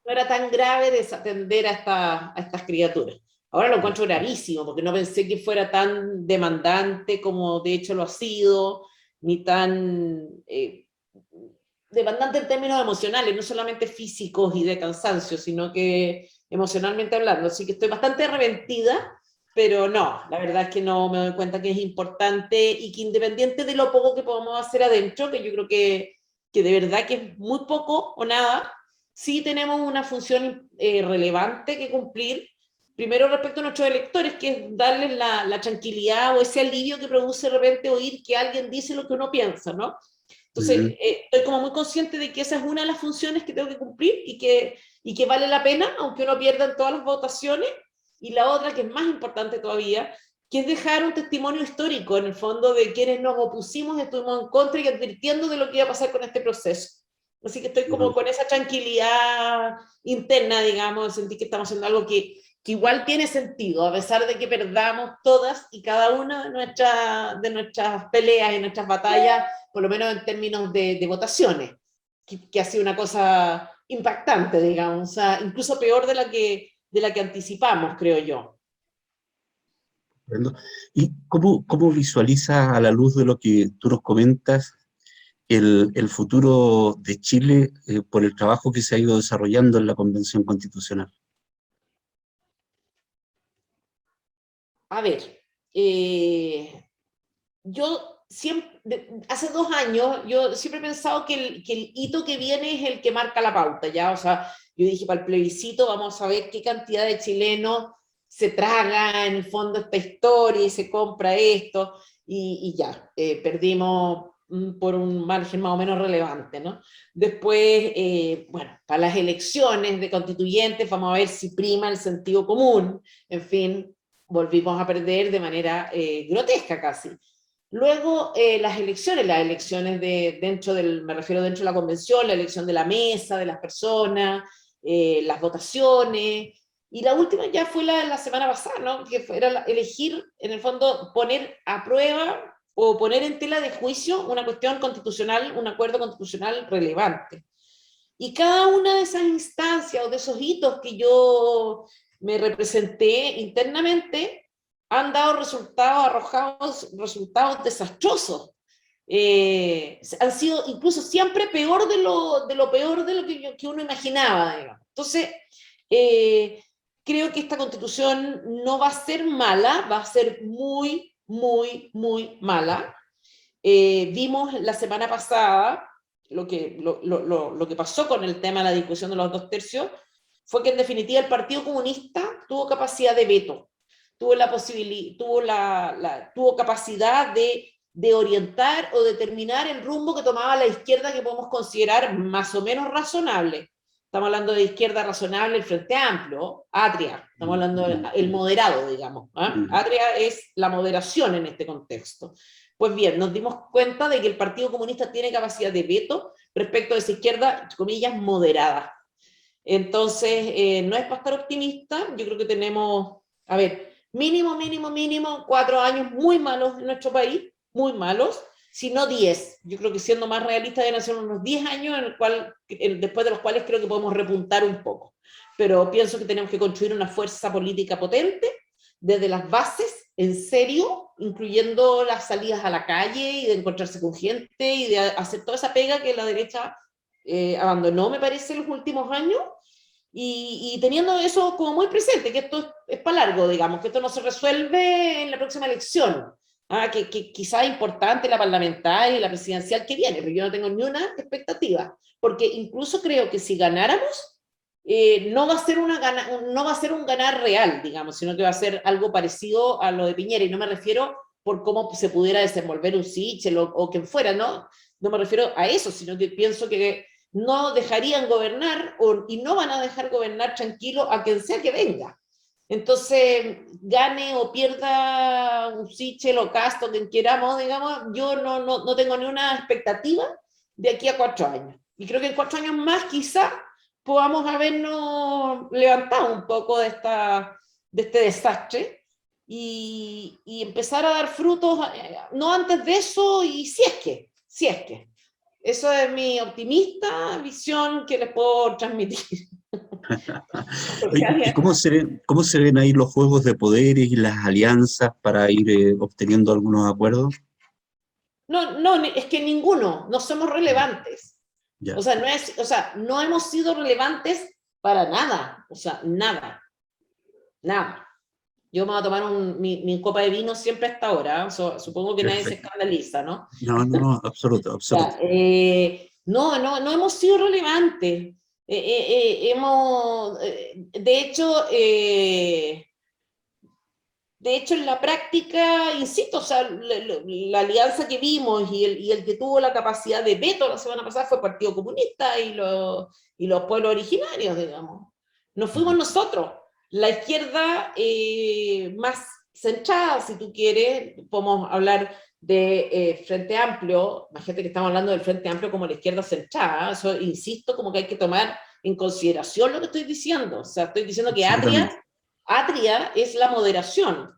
no era tan grave desatender a estas criaturas. Ahora lo encuentro gravísimo, porque no pensé que fuera tan demandante como de hecho lo ha sido, ni tan demandante en términos emocionales, no solamente físicos y de cansancio, sino que emocionalmente hablando. Así que estoy bastante arrepentida, pero no, la verdad es que no me doy cuenta que es importante y que independiente de lo poco que podamos hacer adentro, que yo creo que de verdad que es muy poco o nada, sí tenemos una función relevante que cumplir. Primero respecto a nuestros electores, que es darles la tranquilidad o ese alivio que produce de repente oír que alguien dice lo que uno piensa, ¿no? Entonces, Ujú. estoy como muy consciente de que esa es una de las funciones que tengo que cumplir y que vale la pena, aunque uno pierda en todas las votaciones. Y la otra, que es más importante todavía, que es dejar un testimonio histórico, en el fondo, de quienes nos opusimos, estuvimos en contra y advirtiendo de lo que iba a pasar con este proceso. Así que estoy como Ujú. con esa tranquilidad interna, digamos, sentir que estamos haciendo algo que igual tiene sentido, a pesar de que perdamos todas y cada una de nuestras peleas y nuestras batallas, por lo menos en términos de votaciones, que ha sido una cosa impactante, digamos, o sea, incluso peor de la que anticipamos, creo yo. Comprendo. ¿Y cómo visualizas a la luz de lo que tú nos comentas el futuro de Chile por el trabajo que se ha ido desarrollando en la Convención Constitucional? A ver, eh, yo siempre, hace 2 años, yo siempre he pensado que el hito que viene es el que marca la pauta, ¿ya? O sea, yo dije, para el plebiscito vamos a ver qué cantidad de chilenos se traga en el fondo esta historia y se compra esto, y ya, perdimos por un margen más o menos relevante, ¿no? Después, bueno, para las elecciones de constituyentes vamos a ver si prima el sentido común, en fin, volvimos a perder de manera grotesca casi. Luego las elecciones dentro me refiero dentro de la convención, la elección de la mesa, de las personas, las votaciones, y la última ya fue la semana pasada, ¿no? Que era elegir, en el fondo, poner a prueba o poner en tela de juicio una cuestión constitucional, un acuerdo constitucional relevante. Y cada una de esas instancias o de esos hitos que yo me representé internamente han dado resultados arrojados, resultados desastrosos. Han sido incluso siempre peor de lo peor de lo que uno imaginaba, digamos. Entonces, creo que esta constitución no va a ser mala, va a ser muy, muy, muy mala. Vimos la semana pasada lo que pasó con el tema de la discusión de los 2 tercios, fue que en definitiva el Partido Comunista tuvo capacidad de veto, tuvo la posibilidad, tuvo capacidad de orientar o determinar el rumbo que tomaba la izquierda que podemos considerar más o menos razonable. Estamos hablando de izquierda razonable, el Frente Amplio, Atria, estamos hablando del moderado, digamos. ¿Eh? Atria es la moderación en este contexto. Pues bien, nos dimos cuenta de que el Partido Comunista tiene capacidad de veto respecto de esa izquierda, entre comillas, moderada. Entonces, no es para estar optimista, yo creo que tenemos, a ver, mínimo, mínimo, mínimo, 4 años muy malos en nuestro país, muy malos, si no 10. Yo creo que siendo más realista deben ser unos 10 años después de los cuales creo que podemos repuntar un poco. Pero pienso que tenemos que construir una fuerza política potente desde las bases, en serio, incluyendo las salidas a la calle y de encontrarse con gente y de hacer toda esa pega que la derecha abandonó, me parece, en los últimos años, y teniendo eso como muy presente, que esto es para largo, digamos, que esto no se resuelve en la próxima elección, que quizá es importante la parlamentaria y la presidencial que viene, pero yo no tengo ni una expectativa, porque incluso creo que si ganáramos, no va a ser no va a ser un ganar real, digamos, sino que va a ser algo parecido a lo de Piñera, y no me refiero por cómo se pudiera desenvolver un Sichel o quien fuera, ¿no? No me refiero a eso, sino que pienso que no dejarían gobernar y no van a dejar gobernar tranquilo a quien sea que venga. Entonces, gane o pierda un Sichel o Castro, quien queramos, digamos, yo no tengo ni una expectativa de aquí a 4 años. Y creo que en 4 años más quizá podamos habernos levantado un poco de este desastre y empezar a dar frutos, no antes de eso, y si es que. Eso es mi optimista visión que les puedo transmitir. Porque Oye, ¿y cómo se ven ahí los juegos de poderes y las alianzas para ir obteniendo algunos acuerdos? no, no, es que ninguno, no somos Mm, relevantes. O ya, sea, no hemos sido relevantes para nada. O sea, nada, nada. Yo me voy a tomar mi copa de vino siempre a esta hora. Supongo que nadie se perfecto. escandaliza, ¿no? No, no, no, absoluto, absoluto. Ya, no hemos sido relevantes. De hecho, en la práctica, insisto, o sea, la alianza que vimos y el que tuvo la capacidad de veto la semana pasada fue el Partido Comunista y los pueblos originarios, digamos. No fuimos Ujú. nosotros. La izquierda más centrada, si tú quieres, podemos hablar de Frente Amplio, imagínate que estamos hablando del Frente Amplio como la izquierda centrada, eso insisto, como que hay que tomar en consideración lo que estoy diciendo. O sea, estoy diciendo que Absolutamente. Atria es la moderación.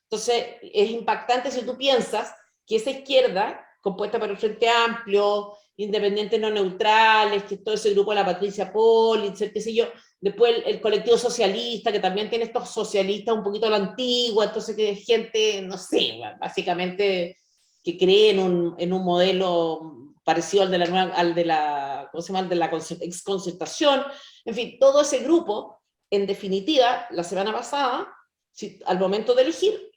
Entonces, es impactante si tú piensas que esa izquierda, compuesta por el Frente Amplio, Independientes No Neutrales, que es todo ese grupo de la Patricia Pólitzer, qué sé yo, después el colectivo socialista, que también tiene estos socialistas un poquito a la antigua, entonces que es gente, no sé, básicamente que cree en un modelo parecido al de la, ¿cómo se llama? Al de la exconcertación, en fin, todo ese grupo, en definitiva, la semana pasada, si, al momento de elegir,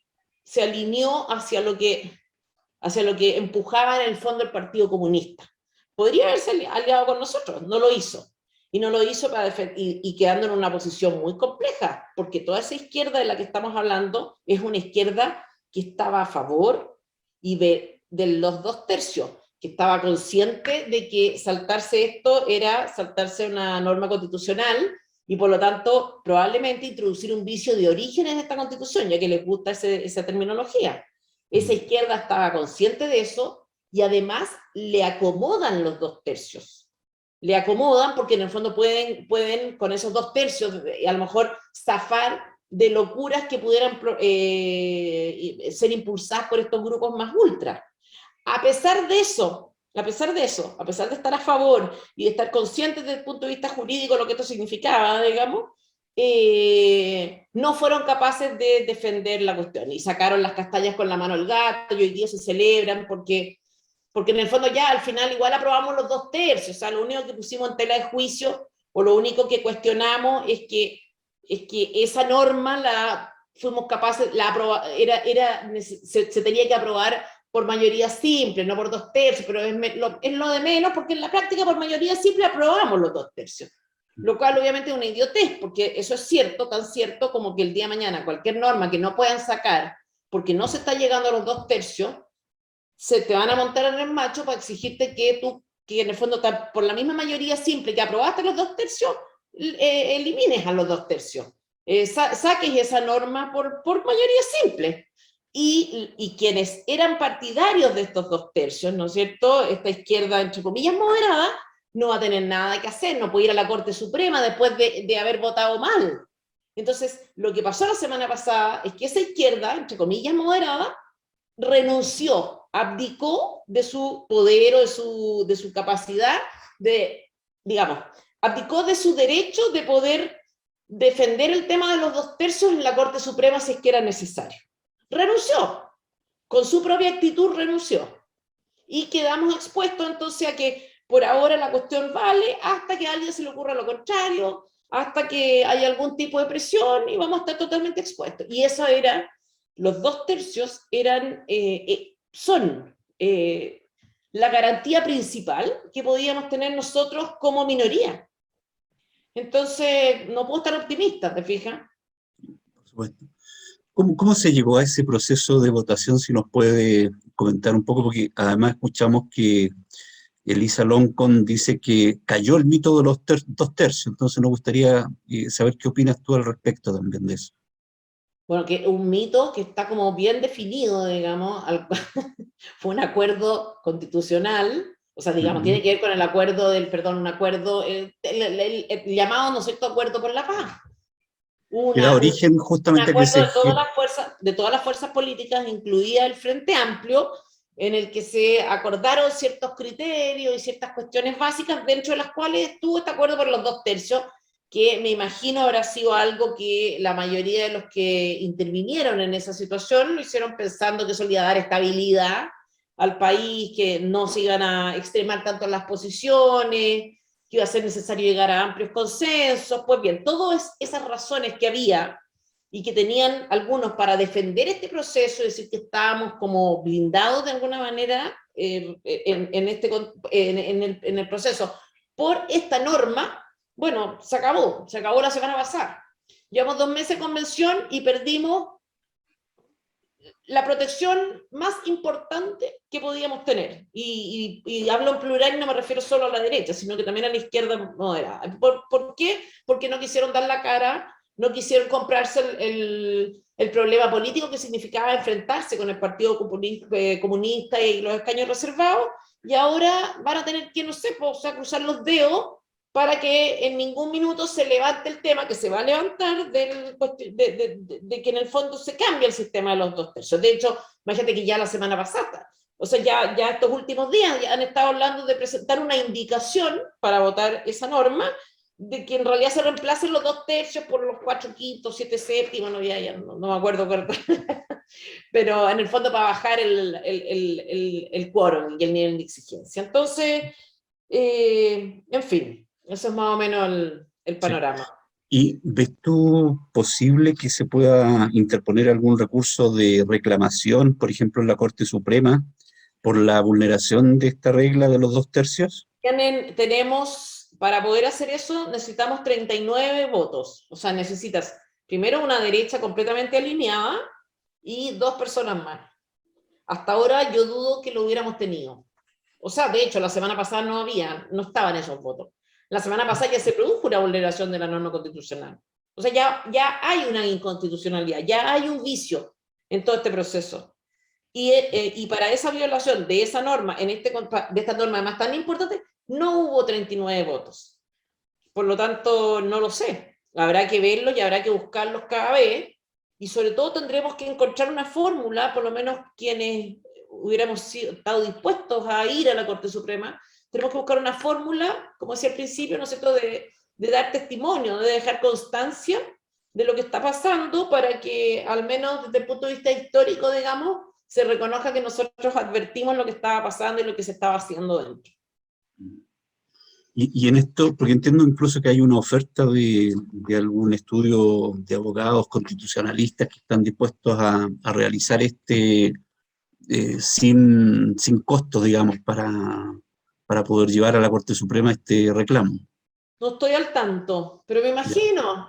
se alineó hacia lo que empujaba en el fondo el Partido Comunista. Podría haberse aliado con nosotros, no lo hizo. Y no lo hizo para y quedando en una posición muy compleja, porque toda esa izquierda de la que estamos hablando es una izquierda que estaba a favor y de los 2/3, que estaba consciente de que saltarse esto era saltarse una norma constitucional y por lo tanto probablemente introducir un vicio de orígenes de esta constitución, ya que les gusta esa terminología. Esa Mm. izquierda estaba consciente de eso y además le acomodan los 2/3. Le acomodan porque en el fondo pueden con esos 2/3 a lo mejor zafar de locuras que pudieran ser impulsadas por estos grupos más ultra. A pesar de eso, a pesar de estar a favor y de estar conscientes desde el punto de vista jurídico de lo que esto significaba, digamos, no fueron capaces de defender la cuestión y sacaron las castañas con la mano al gato y hoy día se celebran porque en el fondo ya al final igual aprobamos los 2/3, o sea, lo único que pusimos en tela de juicio o lo único que cuestionamos es que esa norma la fuimos capaces, se tenía que aprobar por mayoría simple, no por 2/3, pero es lo de menos, porque en la práctica por mayoría simple aprobamos los 2/3. Lo cual obviamente es una idiotez, porque eso es cierto, tan cierto como que el día de mañana cualquier norma que no puedan sacar porque no se está llegando a los 2/3, se te van a montar en el macho para exigirte que tú, que en el fondo por la misma mayoría simple que aprobaste los 2/3, elimines a los 2/3. Saques esa norma por mayoría simple. Y quienes eran partidarios de estos 2/3, ¿no es cierto? Esta izquierda, entre comillas, moderada, no va a tener nada que hacer, no puede ir a la Corte Suprema después de haber votado mal. Entonces, lo que pasó la semana pasada es que esa izquierda, entre comillas, moderada, renunció, abdicó de su poder o de su capacidad de, digamos, abdicó de su derecho de poder defender el tema de los 2/3 en la Corte Suprema si es que era necesario. Renunció, con su propia actitud renunció. Y quedamos expuestos entonces a que por ahora la cuestión vale hasta que a alguien se le ocurra lo contrario, hasta que haya algún tipo de presión y vamos a estar totalmente expuestos. Y eso era, los 2/3 son la garantía principal que podíamos tener nosotros como minoría. Entonces, no puedo estar optimista, ¿te fijas? Por supuesto. ¿Cómo se llegó a ese proceso de votación? Si nos puede comentar un poco, porque además escuchamos que Elisa Loncon dice que cayó el mito de los 2/3, entonces nos gustaría saber qué opinas tú al respecto también de eso. Bueno, que un mito que está como bien definido, digamos, fue un acuerdo constitucional, o sea, digamos, Ujú. tiene que ver con el acuerdo un acuerdo, el llamado, ¿no es cierto?, acuerdo por la paz. Que da Un origen justamente a que acuerdo de todas las fuerzas políticas, incluida el Frente Amplio, en el que se acordaron ciertos criterios y ciertas cuestiones básicas, dentro de las cuales estuvo este acuerdo por los 2/3, que me imagino habrá sido algo que la mayoría de los que intervinieron en esa situación lo hicieron pensando que eso le iba a dar estabilidad al país, que no se iban a extremar tanto las posiciones, que iba a ser necesario llegar a amplios consensos. Pues bien, todas esas razones que había y que tenían algunos para defender este proceso, es decir, que estábamos como blindados de alguna manera en el proceso por esta norma, bueno, se acabó la semana pasada. Llevamos 2 meses de convención y perdimos la protección más importante que podíamos tener. Y hablo en plural y no me refiero solo a la derecha, sino que también a la izquierda moderada. ¿Por qué? Porque no quisieron dar la cara, no quisieron comprarse el problema político que significaba enfrentarse con el Partido Comunista y los escaños reservados, y ahora van a tener que, no sé, pues, o sea, cruzar los dedos para que en ningún minuto se levante el tema que se va a levantar de que en el fondo se cambie el sistema de los 2/3. De hecho, imagínate que ya la semana pasada, o sea, ya estos últimos días ya han estado hablando de presentar una indicación para votar esa norma, de que en realidad se reemplacen los 2/3 por los 4/5, 7/7, no, no me acuerdo, pero en el fondo para bajar el quórum y el nivel de exigencia. Entonces, en fin, eso es más o menos el Sí. panorama. ¿Y ves tú posible que se pueda interponer algún recurso de reclamación, por ejemplo, en la Corte Suprema, por la vulneración de esta regla de los 2/3? Tenemos, para poder hacer eso, necesitamos 39 votos. O sea, necesitas primero una derecha completamente alineada y 2 personas más. Hasta ahora yo dudo que lo hubiéramos tenido. O sea, de hecho, la semana pasada no estaban esos votos. La semana pasada ya se produjo una vulneración de la norma constitucional. O sea, ya hay una inconstitucionalidad, ya hay un vicio en todo este proceso. Y para esa violación de esa norma, de esta norma además tan importante, no hubo 39 votos. Por lo tanto, no lo sé. Habrá que verlo y habrá que buscarlos cada vez. Y sobre todo tendremos que encontrar una fórmula, por lo menos quienes hubiéramos estado dispuestos a ir a la Corte Suprema, tenemos que buscar una fórmula, como decía al principio, ¿no es cierto?, de dar testimonio, de dejar constancia de lo que está pasando para que, al menos desde el punto de vista histórico, digamos, se reconozca que nosotros advertimos lo que estaba pasando y lo que se estaba haciendo dentro. Y en esto, porque entiendo incluso que hay una oferta de algún estudio de abogados constitucionalistas que están dispuestos a realizar sin costos, digamos, para poder llevar a la Corte Suprema este reclamo. No estoy al tanto, pero Ya.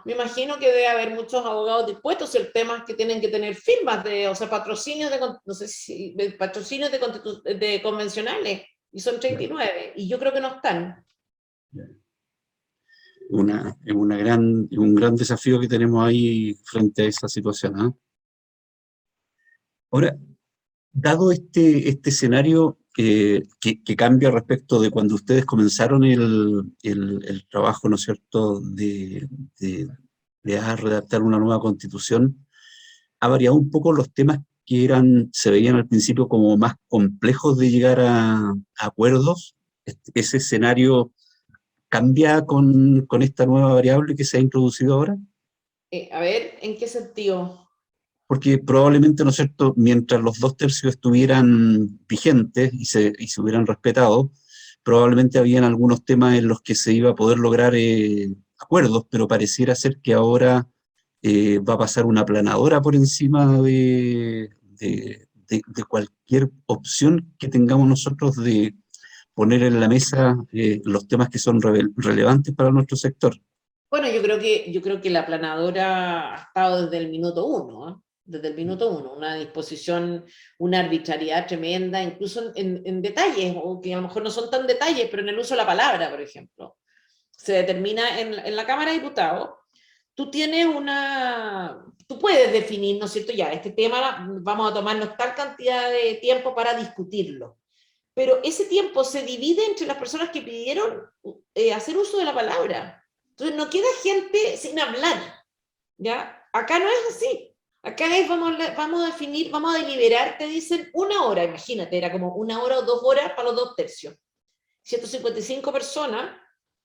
me imagino que debe haber muchos abogados dispuestos. El tema es que tienen que tener firmas o sea, patrocinios no sé si, patrocinios de convencionales, y son 39, y yo creo que no están. Es un gran desafío que tenemos ahí frente a esa situación, ¿eh? Ahora, dado este escenario que cambia respecto de cuando ustedes comenzaron el trabajo, ¿no es cierto?, de, de redactar una nueva constitución, ha variado un poco los temas que se veían al principio como más complejos de llegar a acuerdos. Ese escenario cambia con esta nueva variable que se ha introducido ahora, A ver, ¿en qué sentido? porque probablemente, ¿no es cierto?, mientras los 2/3 estuvieran vigentes y se hubieran respetado, probablemente habían algunos temas en los que se iba a poder lograr acuerdos, pero pareciera ser que ahora va a pasar una aplanadora por encima de cualquier opción que tengamos nosotros de poner en la mesa los temas que son relevantes para nuestro sector. Bueno, yo creo que la planadora ha estado desde el minuto uno, ¿eh? Desde el minuto uno, una disposición, una arbitrariedad tremenda, incluso en detalles, o que a lo mejor no son tan detalles, pero en el uso de la palabra, por ejemplo. Se determina en la Cámara de Diputados, tú puedes definir, ¿no es cierto? Ya, este tema vamos a tomarnos tal cantidad de tiempo para discutirlo, pero ese tiempo se divide entre las personas que pidieron hacer uso de la palabra. Entonces no queda gente sin hablar, ¿ya? Acá no es así. Acá es, vamos a definir, vamos a deliberar, te dicen 1 hora, imagínate, era como 1 hora o 2 horas para los 2 tercios. 155 personas,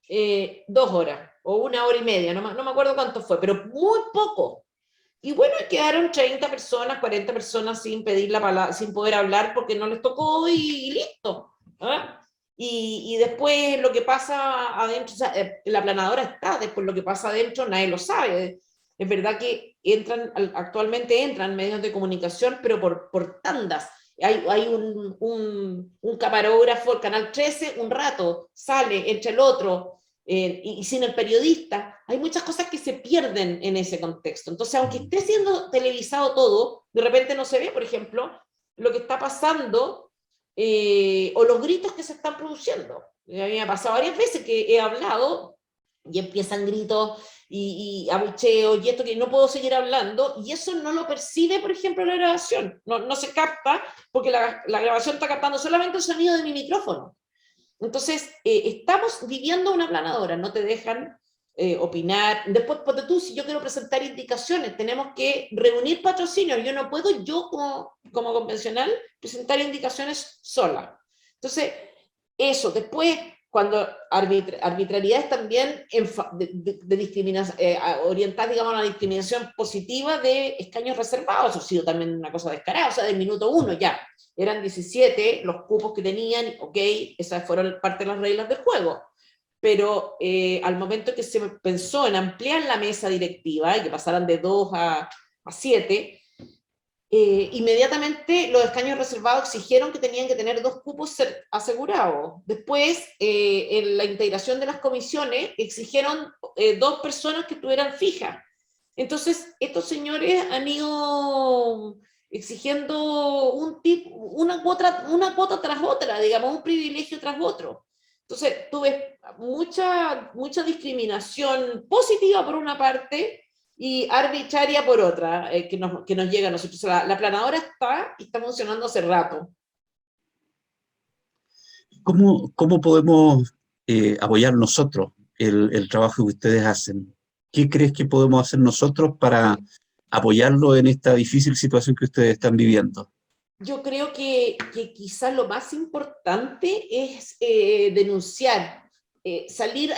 2 horas, o 1 hora y media, no me acuerdo cuánto fue, pero muy poco. Y bueno, quedaron 30 personas, 40 personas sin pedir la palabra, sin poder hablar porque no les tocó y listo. ¿Ah? Y después lo que pasa adentro, o sea, la planadora está, después lo que pasa adentro nadie lo sabe. Es verdad que actualmente entran medios de comunicación, pero por tandas. Hay un camarógrafo, el Canal 13, un rato, sale, entra el otro, y sin el periodista, hay muchas cosas que se pierden en ese contexto. Entonces, aunque esté siendo televisado todo, de repente no se ve, por ejemplo, lo que está pasando o los gritos que se están produciendo. A mí me ha pasado varias veces que he hablado y empiezan gritos y abucheos y esto que no puedo seguir hablando, y eso no lo percibe, por ejemplo, la grabación. No se capta porque la grabación está captando solamente el sonido de mi micrófono. Entonces, estamos viviendo una planadora, no te dejan opinar. Después, ponte tú, si yo quiero presentar indicaciones, tenemos que reunir patrocinios. Yo no puedo, yo como convencional, presentar indicaciones sola. Entonces, eso. Después, cuando arbitrariedades también de discriminación, orientadas, digamos, a la discriminación positiva de escaños reservados, eso ha sido también una cosa descarada, o sea, del minuto 1 ya. Eran 17 los cupos que tenían, ok, esas fueron parte de las reglas del juego. Pero al momento que se pensó en ampliar la mesa directiva y que pasaran de 2 a 7, inmediatamente los escaños reservados exigieron que tenían que tener 2 cupos asegurados. Después, en la integración de las comisiones, exigieron 2 personas que estuvieran fijas. Entonces, estos señores han ido exigiendo una cuota tras otra, digamos, un privilegio tras otro. Entonces, tuve mucha discriminación positiva por una parte y arbitraria por otra, que nos llega a nosotros. O sea, la planadora está y está funcionando hace rato. ¿Cómo podemos apoyar nosotros el trabajo que ustedes hacen? ¿Qué crees que podemos hacer nosotros para apoyarlo en esta difícil situación que ustedes están viviendo? Yo creo que quizás lo más importante es denunciar, salir,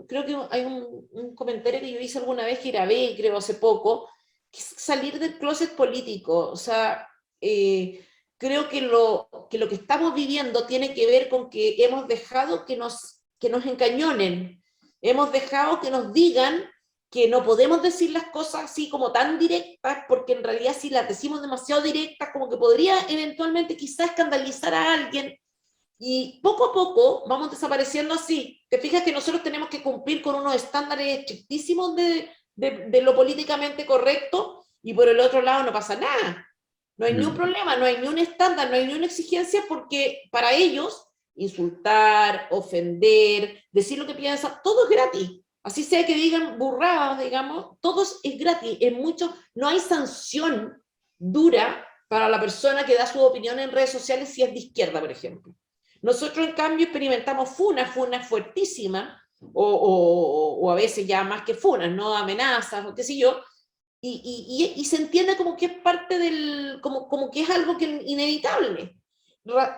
creo que hay un comentario que yo hice alguna vez que grabé, creo hace poco, que es salir del closet político. O sea, creo que lo que estamos viviendo tiene que ver con que hemos dejado que nos encañonen, hemos dejado que nos digan que no podemos decir las cosas así como tan directas, porque en realidad si las decimos demasiado directas, como que podría eventualmente quizás escandalizar a alguien, y poco a poco vamos desapareciendo así. Te fijas que nosotros tenemos que cumplir con unos estándares estrictísimos de lo políticamente correcto, y por el otro lado no pasa nada. No hay ni un problema, no hay ni un estándar, no hay ni una exigencia, porque para ellos insultar, ofender, decir lo que piensan, todo es gratis. Así sea que digan burradas, digamos, todo es gratis. No hay sanción dura para la persona que da su opinión en redes sociales si es de izquierda, por ejemplo. Nosotros, en cambio, experimentamos funas fuertísimas, o a veces ya más que funas, ¿no? Amenazas, o qué sé yo, y se entiende como que es parte como que es algo que inevitable.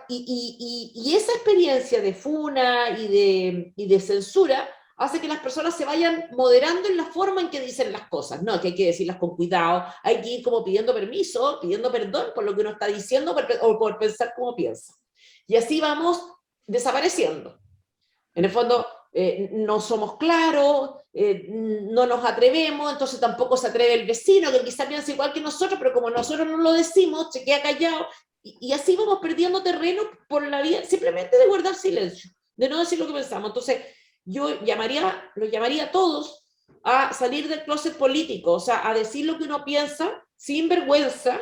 Y esa experiencia de funa y de censura hace que las personas se vayan moderando en la forma en que dicen las cosas, ¿no? Que hay que decirlas con cuidado, hay que ir como pidiendo permiso, pidiendo perdón por lo que uno está diciendo o por pensar como piensa. Y así vamos desapareciendo. En el fondo, no somos claros, no nos atrevemos, entonces tampoco se atreve el vecino, que quizá piensa igual que nosotros, pero como nosotros no lo decimos, se queda callado, y así vamos perdiendo terreno por la vía simplemente de guardar silencio, de no decir lo que pensamos. Entonces, yo los llamaría a todos a salir del closet político, o sea, a decir lo que uno piensa, sin vergüenza,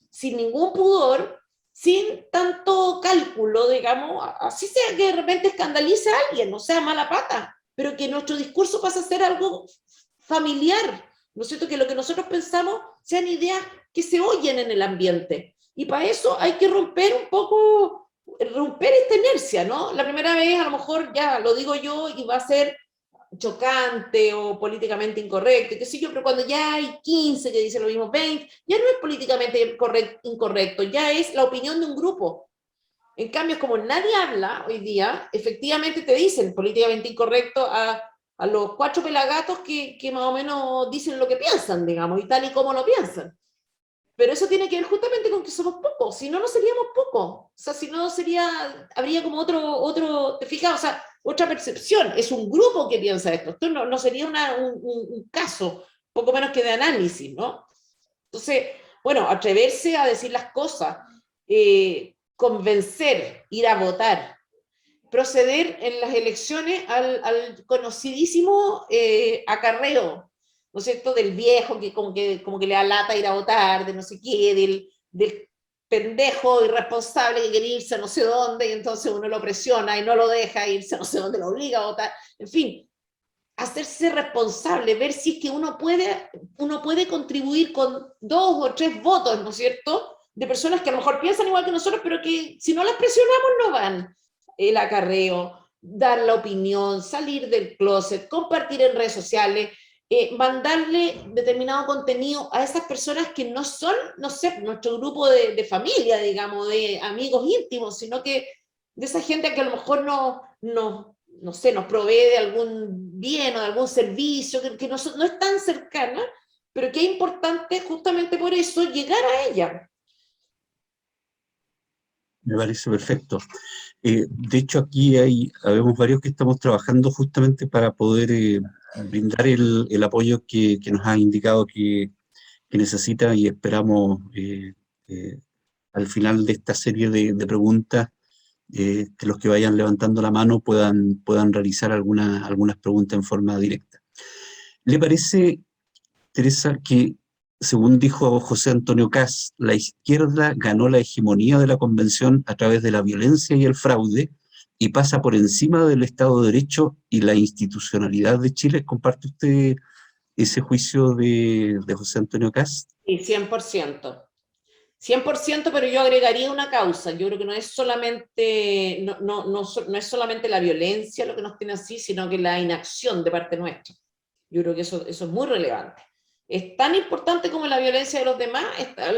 sin ningún pudor, sin tanto cálculo, digamos, así sea que de repente escandalice a alguien, no sea mala pata, pero que nuestro discurso pase a ser algo familiar, ¿no es cierto? Que lo que nosotros pensamos sean ideas que se oyen en el ambiente. Y para eso hay que romper esta inercia, ¿no? La primera vez a lo mejor ya lo digo yo y va a ser chocante o políticamente incorrecto, qué sé yo, pero cuando ya hay 15 que dicen lo mismo, 20, ya no es políticamente incorrecto, ya es la opinión de un grupo. En cambio, como nadie habla hoy día, efectivamente te dicen políticamente incorrecto a los 4 pelagatos que más o menos dicen lo que piensan, digamos, y tal y como lo piensan. Pero eso tiene que ver justamente con que somos pocos, si no, no seríamos pocos. O sea, si no sería, habría como ¿te fijas? O sea, otra percepción. Es un grupo que piensa esto. Esto no sería un caso, poco menos que de análisis, ¿no? Entonces, bueno, atreverse a decir las cosas, convencer, ir a votar, proceder en las elecciones al conocidísimo acarreo, ¿no es cierto?, del viejo como que le da lata ir a votar, de no sé qué, del pendejo irresponsable que quiere irse a no sé dónde, y entonces uno lo presiona y no lo deja irse a no sé dónde, lo obliga a votar, en fin, hacerse responsable, ver si es que uno puede contribuir con 2 o 3 votos, ¿no es cierto?, de personas que a lo mejor piensan igual que nosotros, pero que si no las presionamos no van. El acarreo, dar la opinión, salir del closet, compartir en redes sociales, mandarle determinado contenido a esas personas que no son, no sé, nuestro grupo de familia, digamos, de amigos íntimos, sino que de esa gente que a lo mejor no sé, nos provee de algún bien o de algún servicio, que no es tan cercana, pero que es importante justamente por eso llegar a ella. Me parece perfecto. De hecho, aquí habemos varios que estamos trabajando justamente para poder brindar el apoyo que nos ha indicado que necesita, y esperamos eh, al final de esta serie de preguntas que los que vayan levantando la mano puedan realizar algunas preguntas en forma directa. ¿Le parece, Teresa, que, según dijo José Antonio Kast, la izquierda ganó la hegemonía de la convención a través de la violencia y el fraude y pasa por encima del Estado de Derecho y la institucionalidad de Chile? ¿Comparte usted ese juicio de José Antonio Kast? Sí, 100%. 100%, pero yo agregaría una causa. Yo creo que no es solamente, no es solamente la violencia lo que nos tiene así, sino que la inacción de parte nuestra. Yo creo que eso es muy relevante. Es tan importante como la violencia de los demás, está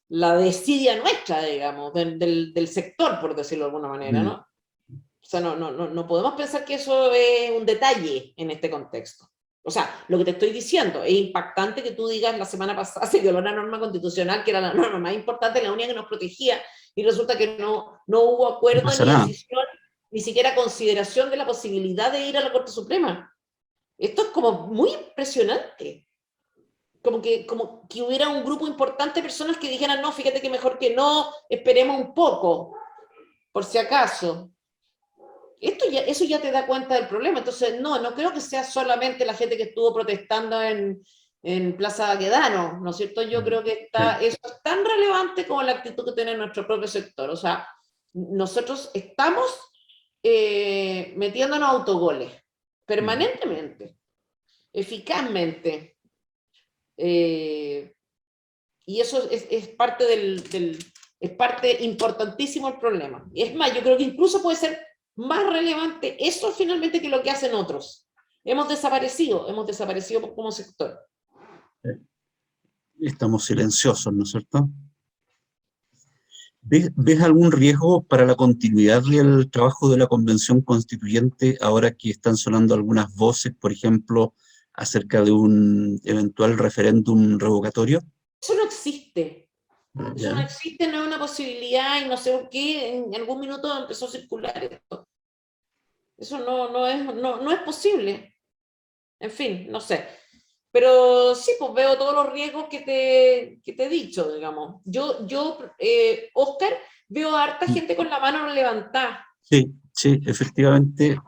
la desidia nuestra, digamos, del sector, por decirlo de alguna manera, ¿no? O sea, no podemos pensar que eso es un detalle en este contexto. O sea, lo que te estoy diciendo, es impactante que tú digas la semana pasada se violó una norma constitucional que era la norma más importante, la única que nos protegía, y resulta que no hubo No acuerdo pasa ni nada. decisión, ni siquiera consideración de la posibilidad de ir a la Corte Suprema. Esto es como muy impresionante. Como que hubiera un grupo importante de personas que dijeran, no, fíjate que mejor que no, esperemos un poco, por si acaso. Eso ya te da cuenta del problema. Entonces, no creo que sea solamente la gente que estuvo protestando en Plaza Baquedano, ¿no es cierto? Yo creo que Sí. eso es tan relevante como la actitud que tiene nuestro propio sector. O sea, nosotros estamos metiéndonos autogoles permanentemente, eficazmente. Y eso es parte es parte importantísimo del problema. Y es más, yo creo que incluso puede ser más relevante eso finalmente que lo que hacen otros. Hemos desaparecido como sector. Estamos silenciosos, ¿no es cierto? ¿Ves algún riesgo para la continuidad del trabajo de la Convención Constituyente ahora que están sonando algunas voces, por ejemplo, acerca de un eventual referéndum revocatorio? Eso no existe. Eso no ¿Ya? existe, no es una posibilidad y no sé por qué en algún minuto empezó a circular esto. Eso no es posible. En fin, no sé. Pero sí, pues veo todos los riesgos que te he dicho, digamos. Oscar, veo a harta gente con la mano levantada. Sí, sí, efectivamente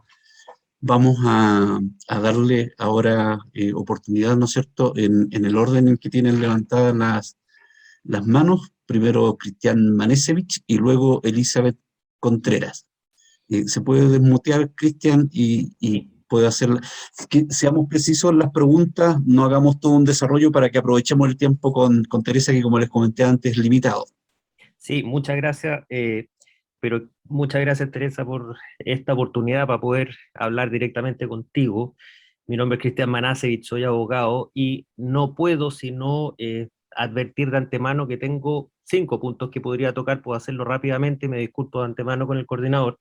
vamos a darle ahora oportunidad, ¿no es cierto?, en el orden en que tienen levantadas las manos, primero Cristian Manesevich y luego Elizabeth Contreras. Se puede desmutear, Cristian, y puede hacer, que seamos precisos en las preguntas, no hagamos todo un desarrollo para que aprovechemos el tiempo con Teresa, que como les comenté antes, es limitado. Sí, muchas gracias. pero muchas gracias, Teresa, por esta oportunidad para poder hablar directamente contigo. Mi nombre es Cristian Manasevich, soy abogado y no puedo sino advertir de antemano que tengo 5 puntos que podría tocar, puedo hacerlo rápidamente, me disculpo de antemano con el coordinador.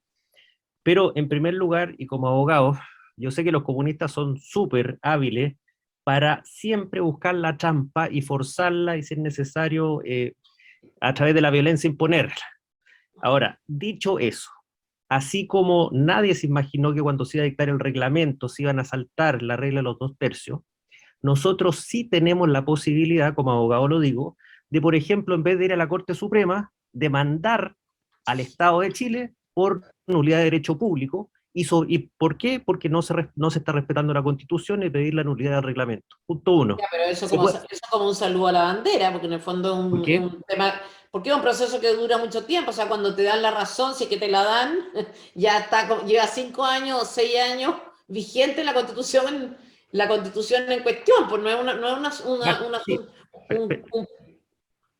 Pero en primer lugar, y como abogado, yo sé que los comunistas son súper hábiles para siempre buscar la trampa y forzarla y, si es necesario, a través de la violencia imponerla. Ahora, dicho eso, así como nadie se imaginó que cuando se iba a dictar el reglamento se iban a saltar la regla de los 2/3, nosotros sí tenemos la posibilidad, como abogado lo digo, de, por ejemplo, en vez de ir a la Corte Suprema, demandar al Estado de Chile por nulidad de derecho público. ¿Y por qué? Porque no se está respetando la Constitución y pedir la nulidad del reglamento. Punto Ya, uno. pero eso como un saludo a la bandera, porque en el fondo es ¿Por es qué? un tema, porque es un proceso que dura mucho tiempo, o sea, cuando te dan la razón, si es que te la dan, ya está, lleva 5 años o 6 años vigente la constitución en cuestión, pues no es Sí,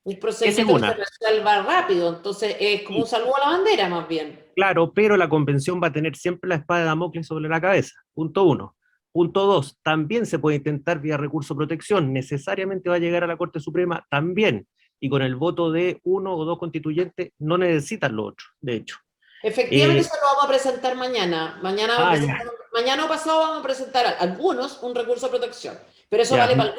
un esa es procedimiento que se una. resuelva rápido, entonces es como un Sí, saludo a la bandera más bien. claro, pero la convención va a tener siempre la espada de Damocles sobre la cabeza. Punto uno. Punto dos, también se puede intentar vía recurso de protección, necesariamente va a llegar a la Corte Suprema también, y con el voto de 1 o 2 constituyentes no necesitan lo otro, de hecho. Efectivamente, Eh, eso lo vamos a presentar mañana. ya, Mañana o pasado vamos a presentar algunos un recurso de protección. Pero eso ya, vale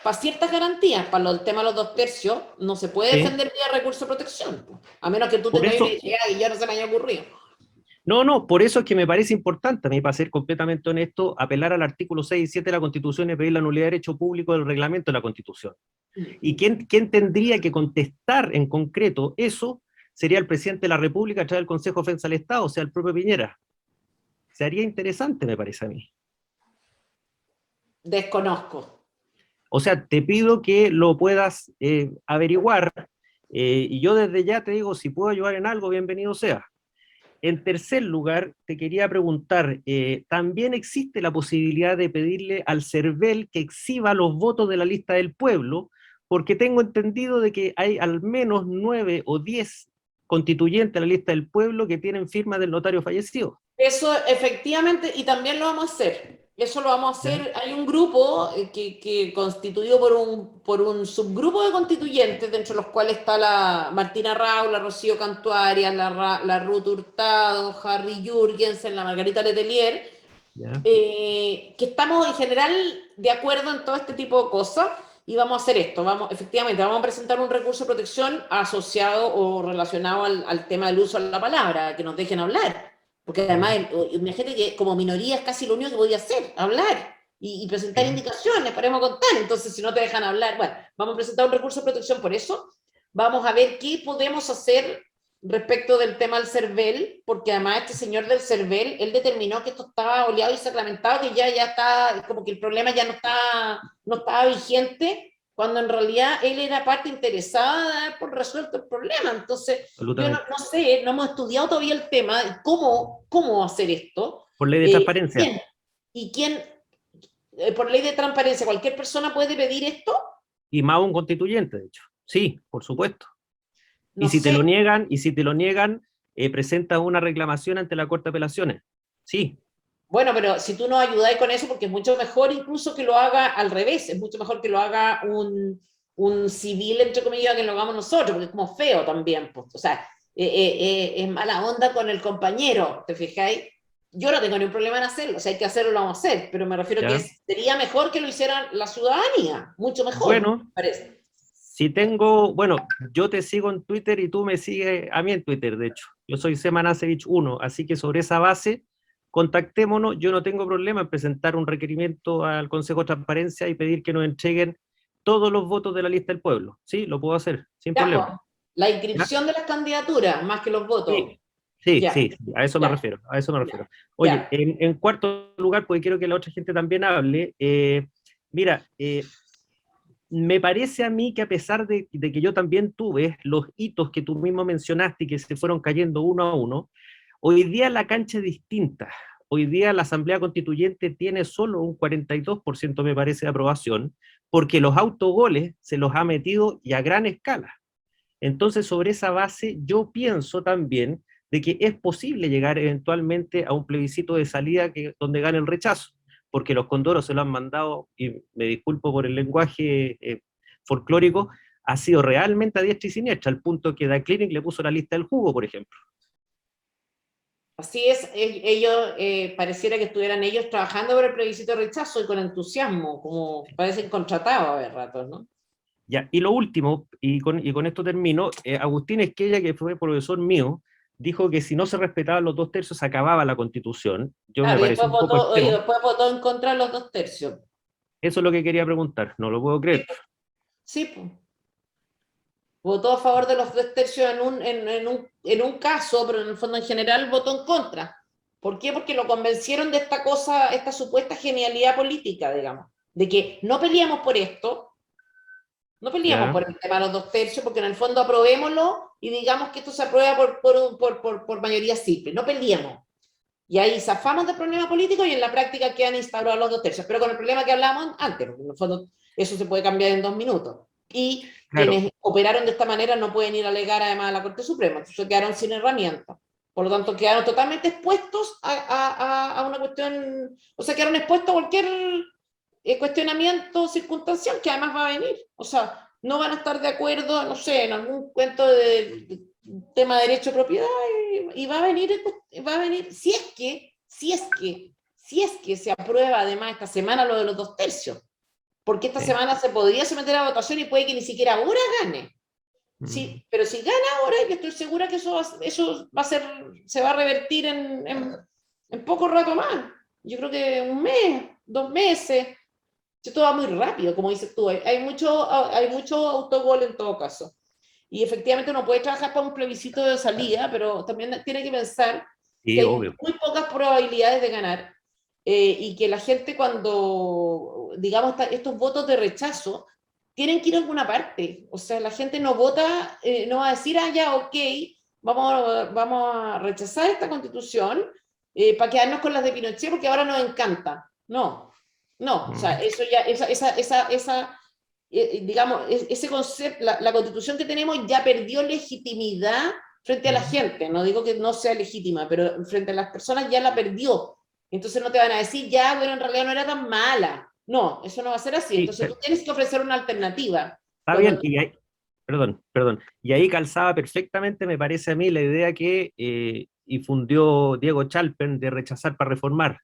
para ciertas garantías. Para el tema de los 2/3, no se puede sí. defender vía recurso de protección. A menos que tú Por tengas una eso, idea y ya no se me haya ocurrido. no, no, por eso es que me parece importante, a mí, para ser completamente honesto, apelar al artículo 6 y 7 de la Constitución y pedir la nulidad de derecho público del reglamento de la Constitución. ¿Y quién tendría que contestar en concreto eso? Sería el presidente de la República a través del Consejo de Defensa del Estado, o sea, el propio Piñera. Sería interesante, me parece a mí. Desconozco. O sea, te pido que lo puedas averiguar, y yo desde ya te digo, si puedo ayudar en algo, bienvenido sea. En tercer lugar, te quería preguntar, también existe la posibilidad de pedirle al CERVEL que exhiba los votos de la lista del pueblo, porque tengo entendido de que hay al menos 9 o 10 constituyentes de la lista del pueblo que tienen firma del notario fallecido. Eso efectivamente, y también lo vamos a hacer. Eso lo vamos a ¿Ya? hacer. Hay un grupo que constituido por un subgrupo de constituyentes, dentro de los cuales está la Martina Rau, la Rocío Cantuarias, la Ruth Hurtado, Harry Jürgensen, la Margarita Letelier, ¿Ya? que estamos en general de acuerdo en todo este tipo de cosas. Y vamos a hacer esto, efectivamente, vamos a presentar un recurso de protección asociado o relacionado al tema del uso de la palabra, que nos dejen hablar. Porque además, ¿Ya? imagínate que como minoría es casi lo único que podía hacer, hablar y presentar ¿Ya? indicaciones, paremos a contar. Entonces, si no te dejan hablar, bueno, vamos a presentar un recurso de protección por eso. Vamos a ver qué podemos hacer respecto del tema del CERVEL, porque además este señor del CERVEL, él determinó que esto estaba oleado y sacramentado, que ya está, como que el problema ya no estaba vigente, cuando en realidad él era parte interesada de dar por resuelto el problema. Entonces, yo Absolutamente. no sé, no hemos estudiado todavía el tema de cómo hacer esto. Por ley de transparencia. ¿Quién? ¿Y quién? Por ley de transparencia, ¿cualquier persona puede pedir esto? Y más un constituyente, de hecho. Sí, por supuesto. Y No si te sé. lo niegan, presenta una reclamación ante la Corte de Apelaciones. Sí, Bueno, pero si tú nos ayudáis con eso, porque es mucho mejor incluso que lo haga al revés, es mucho mejor que lo haga un civil, entre comillas, que lo hagamos nosotros, porque es como feo también, pues. O sea, es mala onda con el compañero, ¿te fijáis? Yo no tengo ningún problema en hacerlo, o sea, hay que hacerlo, lo vamos a hacer, pero me refiero que ya. sería mejor que lo hiciera la ciudadanía, mucho mejor, me Bueno, parece. bueno, yo te sigo en Twitter y tú me sigues a mí en Twitter, de hecho. Yo soy Semanasevich 1, así que sobre esa base, contactémonos. Yo no tengo problema en presentar un requerimiento al Consejo de Transparencia y pedir que nos entreguen todos los votos de la lista del pueblo. Sí, lo puedo hacer, sin Ya, pues, problema. la ¿Ya? inscripción de las candidaturas, más que los votos. Sí, sí, Ya, sí, sí, a eso me ya, refiero, a eso me ya, refiero. Oye, ya. en cuarto lugar, porque quiero que la otra gente también hable, mira, me parece a mí que, a pesar de que yo también tuve los hitos que tú mismo mencionaste y que se fueron cayendo uno a uno, hoy día la cancha es distinta. Hoy día la Asamblea Constituyente tiene solo un 42%, me parece, de aprobación, porque los autogoles se los ha metido y a gran escala. Entonces, sobre esa base, yo pienso también de que es posible llegar eventualmente a un plebiscito de salida donde gane el rechazo, porque los condoros se lo han mandado, y me disculpo por el lenguaje folclórico, ha sido realmente a diestra y siniestra, al punto que Da Clinic le puso la lista del jugo, por ejemplo. Así es, ellos, pareciera que estuvieran ellos trabajando por el plebiscito de rechazo y con entusiasmo, como parecen contratados a ratos, ¿no? Ya, y lo último, y con esto termino, Agustín Esquella, que fue profesor mío, dijo que si no se respetaban los 2/3 se acababa la Constitución. Yo me Claro, pareció un poco y extremo. después votó en contra de los 2/3. Eso es lo que quería preguntar, no lo puedo creer. Sí, pues. Votó a favor de los 2/3 en un caso, pero en el fondo en general votó en contra. ¿Por qué? Porque lo convencieron de esta cosa, esta supuesta genialidad política, digamos, de que no peleamos por esto, no peleamos Ya, por el tema de los 2/3, porque en el fondo aprobémoslo y digamos que esto se aprueba por mayoría simple, no peleemos. Y ahí zafamos del problema político y en la práctica quedan instaurados los 2/3, pero con el problema que hablábamos antes, porque en el fondo eso se puede cambiar en 2 minutos. Y claro. quienes operaron de esta manera no pueden ir a alegar además a la Corte Suprema, entonces quedaron sin herramientas. Por lo tanto, quedaron totalmente expuestos a una cuestión, o sea, quedaron expuestos a cualquier cuestionamiento circunstancial que además va a venir. O sea, no van a estar de acuerdo, no sé, en algún cuento de tema de derecho de propiedad y va a venir, si es que se aprueba además esta semana lo de los 2/3, porque esta semana se podría someter a votación y puede que ni siquiera ahora gane. Sí, pero si gana ahora, yo estoy segura que eso va a ser, se va a revertir en poco rato más. Yo creo que un mes, 2 meses. Esto va muy rápido, como dices tú. Hay mucho autogol en todo caso. Y efectivamente uno puede trabajar para un plebiscito de salida, pero también tiene que pensar que Sí, hay obvio. muy pocas probabilidades de ganar y que la gente cuando, digamos, estos votos de rechazo tienen que ir a alguna parte. O sea, la gente no vota, no va a decir, ah, ya, ok, vamos a rechazar esta constitución para quedarnos con las de Pinochet porque ahora nos encanta. No, no, o sea, eso ya, digamos, ese concepto, la constitución que tenemos ya perdió legitimidad frente a la gente. No digo que no sea legítima, pero frente a las personas ya la perdió. Entonces no te van a decir, ya, bueno, en realidad no era tan mala. No, eso no va a ser así. Sí, Entonces tú tienes que ofrecer una alternativa. está Cuando, bien, y ahí, perdón, y ahí calzaba perfectamente, me parece a mí, la idea que infundió Diego Chalpen de rechazar para reformar.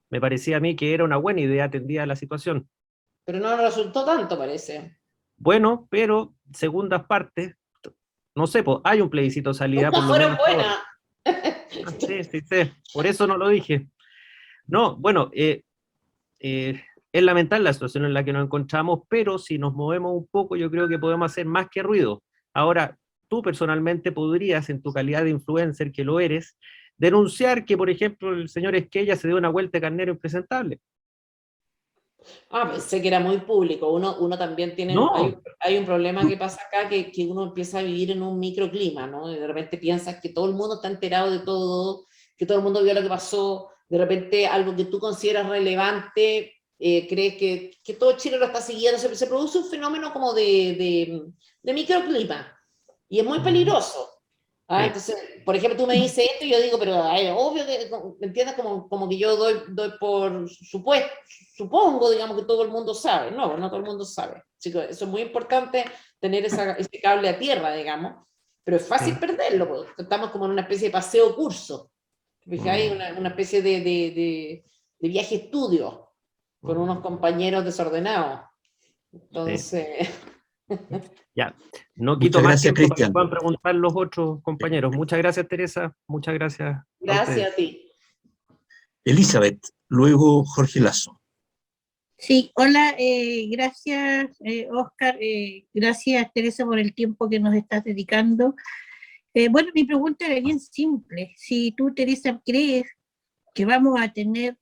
Me parecía a mí que era una buena idea atendida a la situación. pero no resultó tanto, parece. Bueno, pero segundas partes, no sé, pues, hay un plebiscito de salida, Nunca por lo fueron menos ahora. buenas. Ah, sí, sí, sí, por eso no lo dije. No, bueno, es lamentable la situación en la que nos encontramos, pero si nos movemos un poco, yo creo que podemos hacer más que ruido. Ahora, tú personalmente podrías, en tu calidad de influencer, que lo eres, denunciar que, por ejemplo, el señor Esquella se dio una vuelta de carnero impresentable. Ah, pensé que era muy público. Uno también tiene, No, hay un problema que pasa acá, que uno empieza a vivir en un microclima, ¿no? Y de repente piensas que todo el mundo está enterado de todo, que todo el mundo vio lo que pasó, de repente algo que tú consideras relevante, crees que todo Chile lo está siguiendo, se produce un fenómeno como de microclima, y es muy peligroso. Ah, sí, entonces, por ejemplo, tú me dices esto y yo digo, pero ay, obvio que, ¿me entiendes? Como que yo doy por supuesto, supongo, digamos, que todo el mundo sabe. No, no todo el mundo sabe. Así que eso es muy importante, tener ese cable a tierra, digamos, pero es fácil sí. perderlo, porque estamos como en una especie de paseo curso. Hay Mm, una especie de viaje estudio con unos mm, compañeros desordenados. sí. Entonces, Ya, no quito Muchas más gracias, tiempo para que Cristian. puedan preguntar los otros compañeros. Muchas gracias, Teresa. Muchas gracias a gracias a ustedes. ti. Elizabeth, luego Jorge Lazo. Sí, hola, gracias Oscar, gracias Teresa por el tiempo que nos estás dedicando. Bueno, mi pregunta era bien simple. Si tú, Teresa, crees que vamos a tener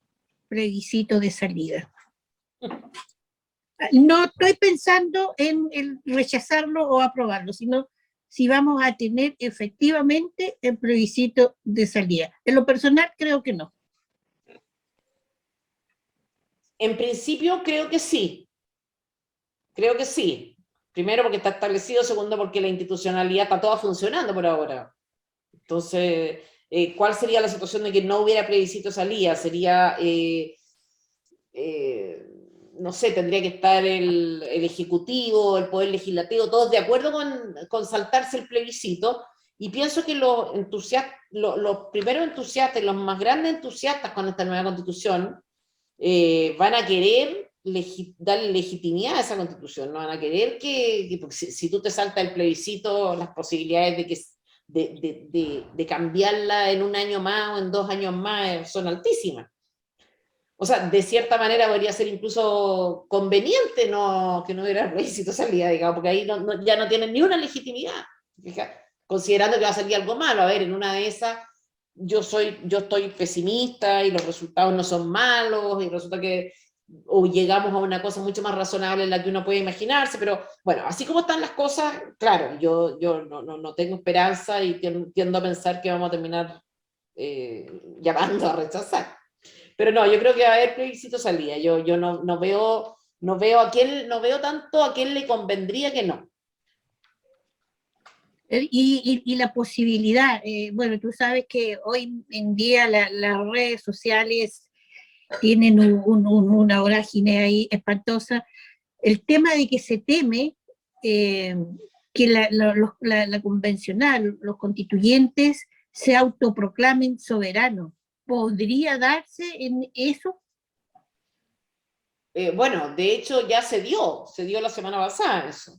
plebiscito de salida. No estoy pensando en el rechazarlo o aprobarlo, sino si vamos a tener efectivamente el plebiscito de salida. En lo personal creo que no. En principio creo que sí. Creo que sí. Primero porque está establecido, segundo porque la institucionalidad está toda funcionando por ahora. Entonces, ¿cuál sería la situación de que no hubiera plebiscito de salida? Sería, no sé, tendría que estar el Ejecutivo, el Poder Legislativo, todos de acuerdo con saltarse el plebiscito, y pienso que los primeros entusiastas, los más grandes entusiastas con esta nueva Constitución, van a querer darle legitimidad a esa Constitución, no van a querer porque si tú te saltas el plebiscito, las posibilidades de cambiarla en un año más o en 2 años más son altísimas. O sea, de cierta manera podría ser incluso conveniente que no hubiera plebiscito salida, digamos, porque ahí ya no tienen ni una legitimidad, considerando que va a salir algo malo. A ver, en una de esas yo estoy pesimista y los resultados no son malos y resulta que o llegamos a una cosa mucho más razonable en la que uno puede imaginarse, pero bueno, así como están las cosas, claro, yo no tengo esperanza y tiendo a pensar que vamos a terminar llamando a rechazar. Pero no, yo creo que va a haber plebiscito salida. Yo no veo tanto a quién le convendría que no. Y la posibilidad, bueno, tú sabes que hoy en día las redes sociales tienen una vorágine ahí espantosa. El tema de que se teme que la convencional, los constituyentes, se autoproclamen soberanos. ¿Podría darse en eso? Bueno, de hecho ya se dio la semana pasada eso.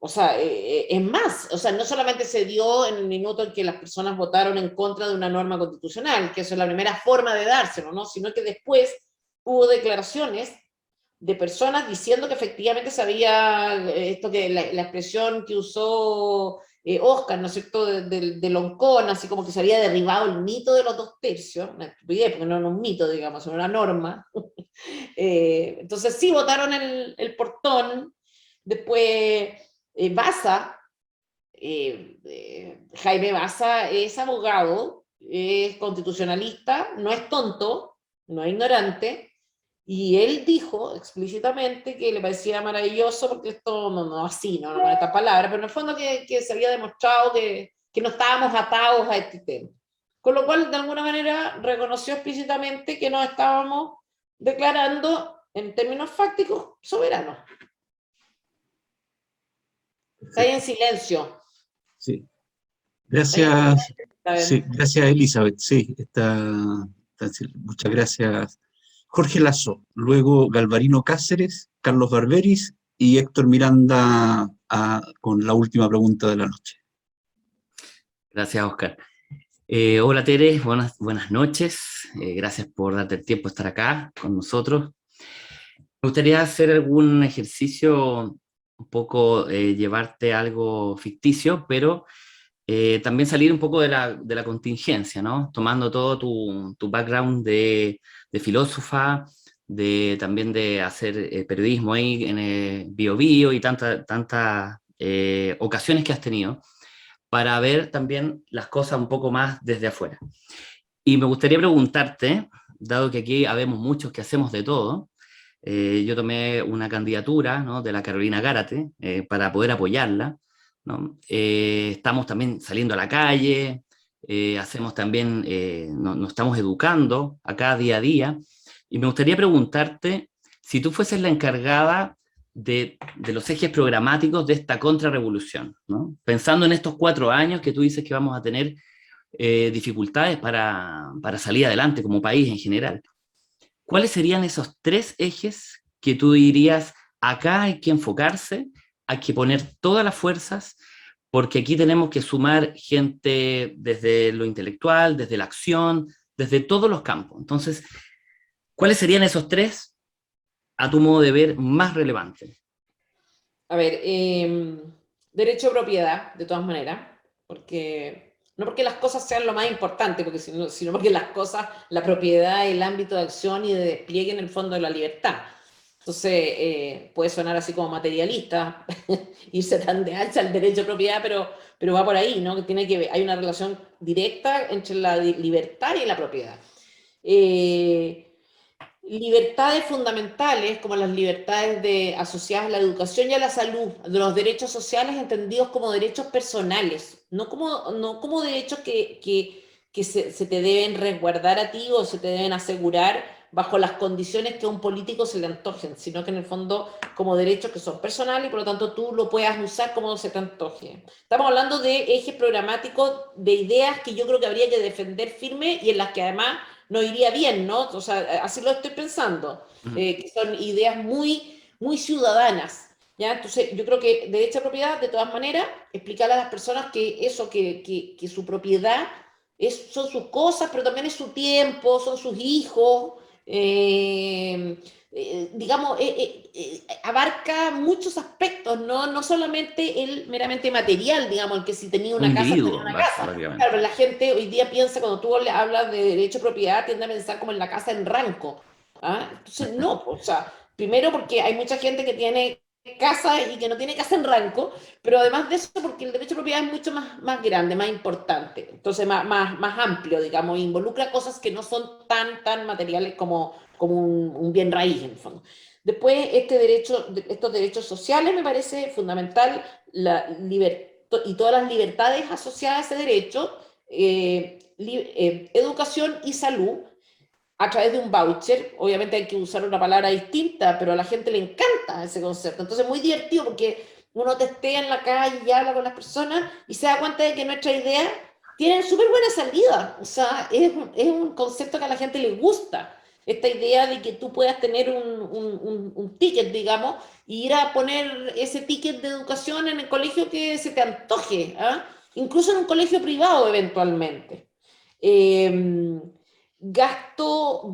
O sea, es más, o sea, no solamente se dio en el minuto en que las personas votaron en contra de una norma constitucional, que eso es la primera forma de dárselo, ¿no? Sino que después hubo declaraciones de personas diciendo que efectivamente sabía esto que la expresión que usó Oscar, ¿no es cierto?, de Loncón, así como que se había derribado el mito de los 2/3, una estupidez, porque no era un mito, digamos, era una norma. Entonces sí votaron el portón. Después Baza, Jaime Baza es abogado, es constitucionalista, no es tonto, no es ignorante, y él dijo explícitamente que le parecía maravilloso, porque esto no así, no con estas palabras, pero en el fondo que se había demostrado que no estábamos atados a este tema. Con lo cual, de alguna manera, reconoció explícitamente que nos estábamos declarando, en términos fácticos, soberanos. Está ahí en silencio. Sí. Gracias. Sí, gracias, Elizabeth. Sí, muchas gracias. Jorge Lazo, luego Galvarino Cáceres, Carlos Barberis y Héctor Miranda con la última pregunta de la noche. Gracias, Oscar. Hola, Tere, buenas noches. Gracias por darte el tiempo de estar acá con nosotros. Me gustaría hacer algún ejercicio, un poco llevarte a algo ficticio, pero también salir un poco de la contingencia, ¿no? Tomando todo tu background de filósofa, también de hacer periodismo ahí en Bio Bio y tantas ocasiones que has tenido, para ver también las cosas un poco más desde afuera. Y me gustaría preguntarte, dado que aquí habemos muchos que hacemos de todo, yo tomé una candidatura, ¿no?, de la Carolina Gárate para poder apoyarla, ¿no? Estamos también saliendo a la calle, hacemos también, nos estamos educando acá día a día, y me gustaría preguntarte si tú fueses la encargada de los ejes programáticos de esta contrarrevolución, ¿no? Pensando en estos 4 años que tú dices que vamos a tener dificultades para salir adelante como país en general. ¿Cuáles serían esos 3 ejes que tú dirías, acá hay que enfocarse, hay que poner todas las fuerzas, porque aquí tenemos que sumar gente desde lo intelectual, desde la acción, desde todos los campos? Entonces, ¿cuáles serían esos 3, a tu modo de ver, más relevantes? A ver, derecho a propiedad, de todas maneras, porque no porque las cosas sean lo más importante, sino porque las cosas, la propiedad, el ámbito de acción y de despliegue en el fondo de la libertad. Entonces, puede sonar así como materialista, irse tan de alza al derecho a propiedad, pero va por ahí, ¿no? Que hay una relación directa entre la libertad y la propiedad. libertades fundamentales, como las libertades asociadas a la educación y a la salud, de los derechos sociales entendidos como derechos personales, no como derechos que se te deben resguardar a ti o se te deben asegurar bajo las condiciones que a un político se le antojen, sino que en el fondo como derechos que son personales y por lo tanto tú lo puedas usar como se te antoje. Estamos hablando de ejes programáticos, de ideas que yo creo que habría que defender firme y en las que además no iría bien, ¿no? O sea, así lo estoy pensando, que son ideas muy, muy ciudadanas, ¿ya? Entonces, yo creo que derecho a propiedad, de todas maneras, explicarle a las personas que eso, que su propiedad son sus cosas, pero también es su tiempo, son sus hijos, digamos, abarca muchos aspectos, ¿no? No solamente el meramente material, digamos, el que si tenía Un una casa, tenía individuo, una casa. básicamente. Claro, pero la gente hoy día piensa, cuando tú le hablas de derecho a propiedad, tiende a pensar como en la casa en Ranco. ¿Ah? Entonces, no, o sea, primero porque hay mucha gente que tiene casa y que no tiene casa en Ranco, pero además de eso, porque el derecho a propiedad es mucho más grande, más importante, entonces más amplio, digamos, involucra cosas que no son tan materiales como un bien raíz, en el fondo. Después, estos derechos sociales me parece fundamental, y todas las libertades asociadas a ese derecho, educación y salud, a través de un voucher. Obviamente hay que usar una palabra distinta, pero a la gente le encanta ese concepto. Entonces es muy divertido porque uno testea en la calle y habla con las personas y se da cuenta de que nuestras ideas tienen súper buena salida. O sea, es un concepto que a la gente le gusta. Esta idea de que tú puedas tener un ticket, digamos, y ir a poner ese ticket de educación en el colegio que se te antoje, ¿ah? Incluso en un colegio privado eventualmente. Eh, gasto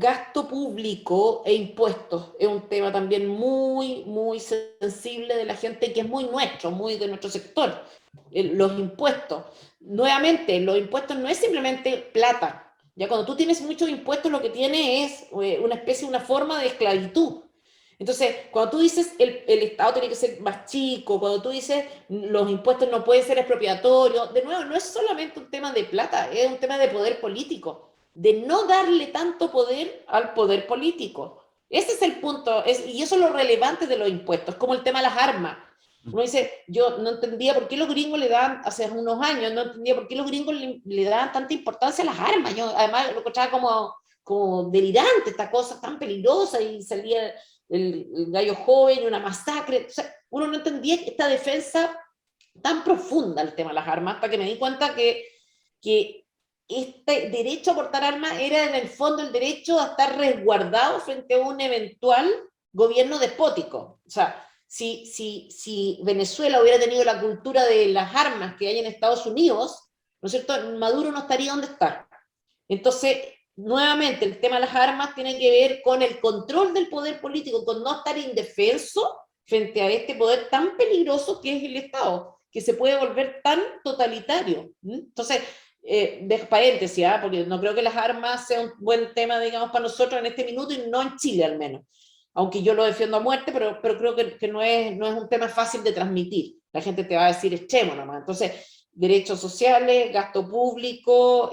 público e impuestos es un tema también muy sensible de la gente, que es muy nuestro, muy de nuestro sector. Los impuestos. Nuevamente, los impuestos no es simplemente plata. Ya cuando tú tienes muchos impuestos, lo que tienes es una especie, una forma de esclavitud. Entonces, cuando tú dices el Estado tiene que ser más chico, cuando tú dices los impuestos no pueden ser expropiatorios, de nuevo, no es solamente un tema de plata, es un tema de poder político, de no darle tanto poder al poder político. Ese es el punto, y eso es lo relevante de los impuestos, como el tema de las armas. Uno dice, yo no entendía por qué los gringos le daban, hace unos años, no entendía por qué los gringos le daban tanta importancia a las armas. Yo además lo escuchaba como delirante, esta cosa tan peligrosa, y salía el gallo joven y una masacre. O sea, uno no entendía esta defensa tan profunda el tema de las armas, hasta que me di cuenta que este derecho a portar armas era en el fondo el derecho a estar resguardado frente a un eventual gobierno despótico. O sea, si Venezuela hubiera tenido la cultura de las armas que hay en Estados Unidos, ¿no es cierto?, Maduro no estaría donde está. Entonces, nuevamente, el tema de las armas tiene que ver con el control del poder político, con no estar indefenso frente a este poder tan peligroso que es el Estado, que se puede volver tan totalitario. Entonces, dejo paréntesis, ¿eh? Porque no creo que las armas sea un buen tema, digamos, para nosotros en este minuto, y no en Chile al menos. Aunque yo lo defiendo a muerte, pero creo que no es un tema fácil de transmitir. La gente te va a decir extremo nomás. Entonces, derechos sociales, gasto público,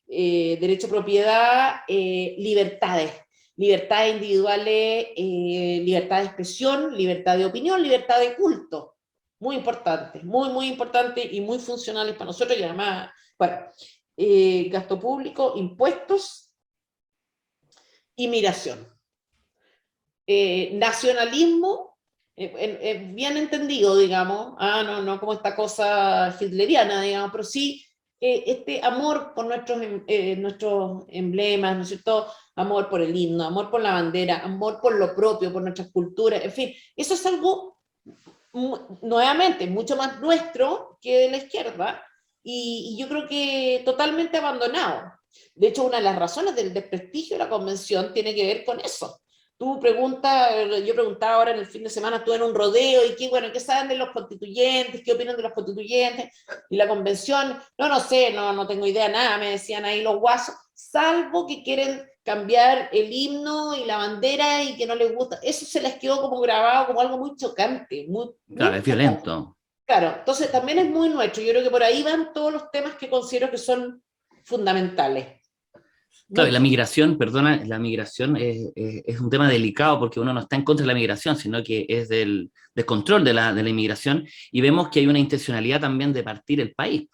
derecho a propiedad, libertades individuales, libertad de expresión, libertad de opinión, libertad de culto. Muy importante, muy importante y muy funcionales para nosotros. Y además, bueno, gasto público, impuestos y migración. Nacionalismo, bien entendido, digamos, no como esta cosa hitleriana, digamos, pero sí este amor por nuestros emblemas, ¿no es cierto?, amor por el himno, amor por la bandera, amor por lo propio, por nuestras culturas, en fin, eso es algo, nuevamente, mucho más nuestro que de la izquierda, y yo creo que totalmente abandonado. De hecho, una de las razones del desprestigio de la convención tiene que ver con eso. Yo preguntaba ahora en el fin de semana, estuve en un rodeo, y ¿qué saben de los constituyentes? ¿Qué opinan de los constituyentes? Y la convención, no sé, no tengo idea, nada, me decían ahí los guasos, salvo que quieren cambiar el himno y la bandera y que no les gusta. Eso se les quedó como grabado como algo muy chocante. Claro, es violento. Claro, entonces también es muy nuestro. Yo creo que por ahí van todos los temas que considero que son fundamentales. Claro, y la mucho. migración, perdona, la migración es un tema delicado porque uno no está en contra de la migración, sino que es del control de la inmigración, y vemos que hay una intencionalidad también de partir el país,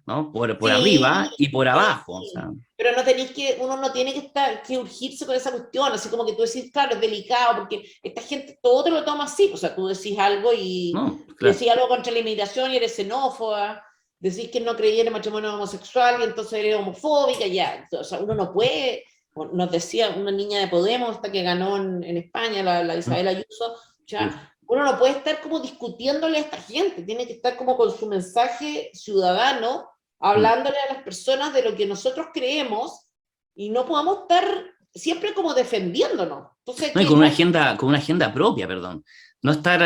¿no? Por arriba Sí, y por sí, abajo. O sea, sí. Pero no tenéis que, uno no tiene que estar, que urgirse con esa cuestión, así como que tú decís, claro, es delicado, porque esta gente todo te lo toma así, o sea, tú decís algo y no, claro. decís algo contra la inmigración y eres xenófoba, decís que no creía en el matrimonio homosexual y entonces eres homofóbica, ya, o sea, uno no puede, nos decía una niña de Podemos, esta que ganó en España, la Isabel Ayuso, ya, uno no puede estar como discutiéndole a esta gente, tiene que estar como con su mensaje ciudadano, hablándole a las personas de lo que nosotros creemos y no podamos estar siempre como defendiéndonos. Entonces, No, y que no, con una agenda propia, perdón. No estar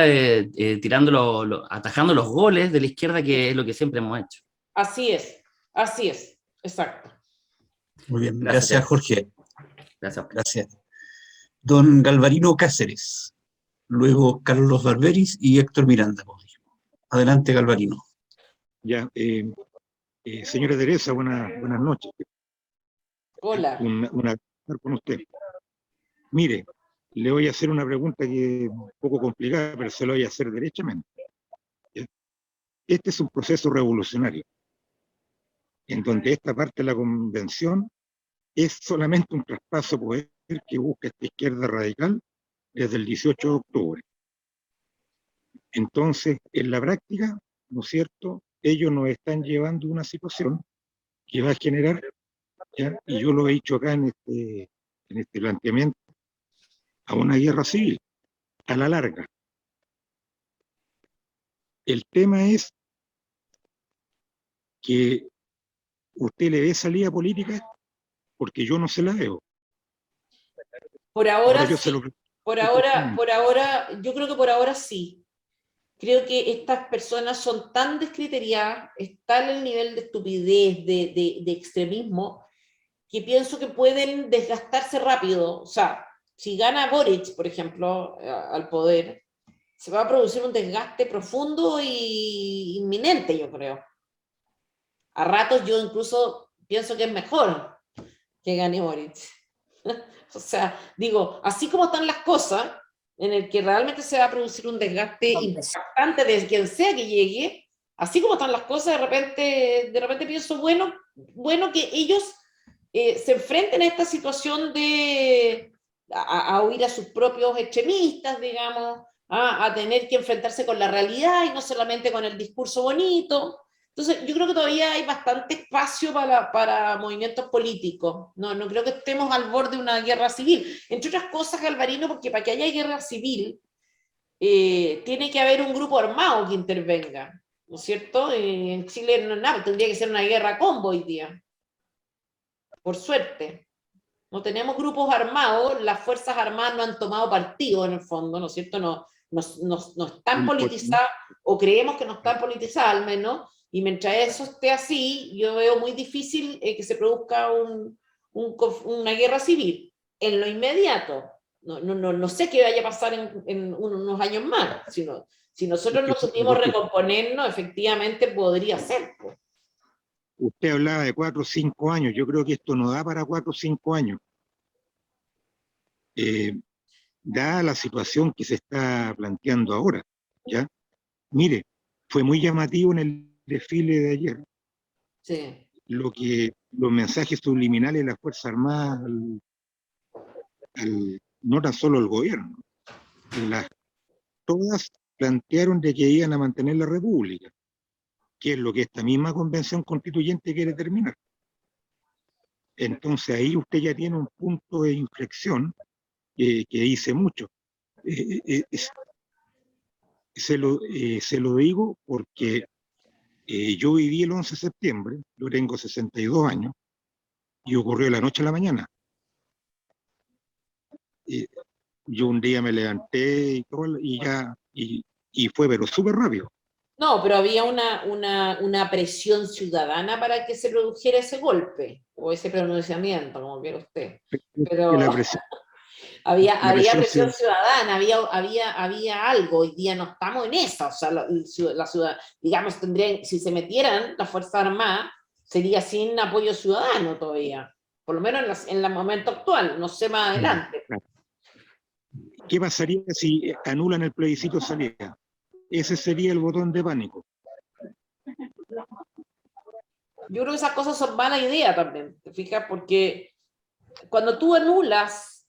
tirando atajando los goles de la izquierda, que es lo que siempre hemos hecho. así es, exacto. Muy bien, Gracias, gracias, Tere. Jorge. Gracias, Oscar. Gracias. Don Galvarino Cáceres, luego Carlos Barberis y Héctor Miranda. Adelante, Galvarino. Ya, señora Teresa, buenas noches. Hola. Una con usted. Mire, le voy a hacer una pregunta que es un poco complicada, pero se lo voy a hacer derechamente. ¿Ya? Este es un proceso revolucionario, en donde esta parte de la convención es solamente un traspaso de poder que busca esta izquierda radical desde el 18 de octubre. Entonces, en la práctica, ¿no es cierto?, ellos nos están llevando a una situación que va a generar, ¿ya?, y yo lo he dicho acá en este planteamiento, a una guerra civil, a la larga. El tema es que usted le dé salida política, porque yo no se la veo. Por ahora Ahora yo se sí. lo Por ahora, yo creo que por ahora sí. Creo que estas personas son tan descriteriadas, está el nivel de estupidez, de extremismo, que pienso que pueden desgastarse rápido. O sea, si gana Boric, por ejemplo, al poder, se va a producir un desgaste profundo y inminente, yo creo. A ratos yo incluso pienso que es mejor que gane Boric. O sea, digo, así como están las cosas, en el que realmente se va a producir un desgaste impactante de quien sea que llegue, así como están las cosas, de repente pienso, bueno que ellos se enfrenten a esta situación a oír a sus propios extremistas, digamos, a tener que enfrentarse con la realidad y no solamente con el discurso bonito. Entonces, yo creo que todavía hay bastante espacio para movimientos políticos. No creo que estemos al borde de una guerra civil. Entre otras cosas, Galvarino, porque para que haya guerra civil, tiene que haber un grupo armado que intervenga, ¿no es cierto? En Chile no nada, tendría que ser una guerra combo hoy día, por suerte. No tenemos grupos armados, las Fuerzas Armadas no han tomado partido en el fondo, ¿no es cierto? No están politizadas, o creemos que no están politizadas al menos, y mientras eso esté así, yo veo muy difícil que se produzca una guerra civil en lo inmediato. No sé qué vaya a pasar en unos años más. Si nosotros no supimos recomponernos, efectivamente podría ser. Pues. Usted hablaba de 4 o 5 años, yo creo que esto no da para 4 o 5 años. Dada la situación que se está planteando ahora, ¿ya? Mire, fue muy llamativo en el desfile de ayer, Sí. los mensajes subliminales de las Fuerzas Armadas, no tan solo el gobierno, todas plantearon de que iban a mantener la República, que es lo que esta misma convención constituyente quiere terminar. Entonces ahí usted ya tiene un punto de inflexión que dice mucho. Se lo digo porque yo viví el 11 de septiembre, yo tengo 62 años, y ocurrió de la noche a la mañana. Yo un día me levanté y fue, pero súper rápido. No, pero había una presión ciudadana para que se produjera ese golpe, o ese pronunciamiento, como quiera usted. Pero La presión, había presión presión ciudadana, había algo, hoy día no estamos en esa, o sea, la ciudad, digamos, si se metieran las Fuerzas Armadas, sería sin apoyo ciudadano todavía. por lo menos en el momento actual, no sé más adelante. ¿Qué pasaría si anulan el plebiscito de salida? Ese sería el botón de pánico. Yo creo que esas cosas son mala idea también, ¿te fijas? Porque cuando tú anulas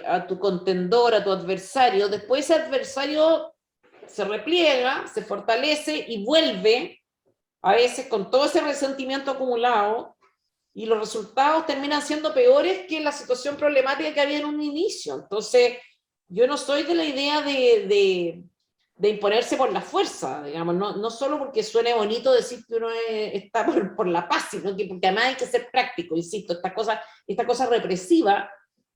a tu contendor, a tu adversario, después ese adversario se repliega, se fortalece y vuelve, a veces con todo ese resentimiento acumulado, y los resultados terminan siendo peores que la situación problemática que había en un inicio. Entonces, yo no soy de la idea de imponerse por la fuerza, digamos, no solo porque suene bonito decir que uno está por la paz, sino que porque además hay que ser práctico, insisto, esta cosa represiva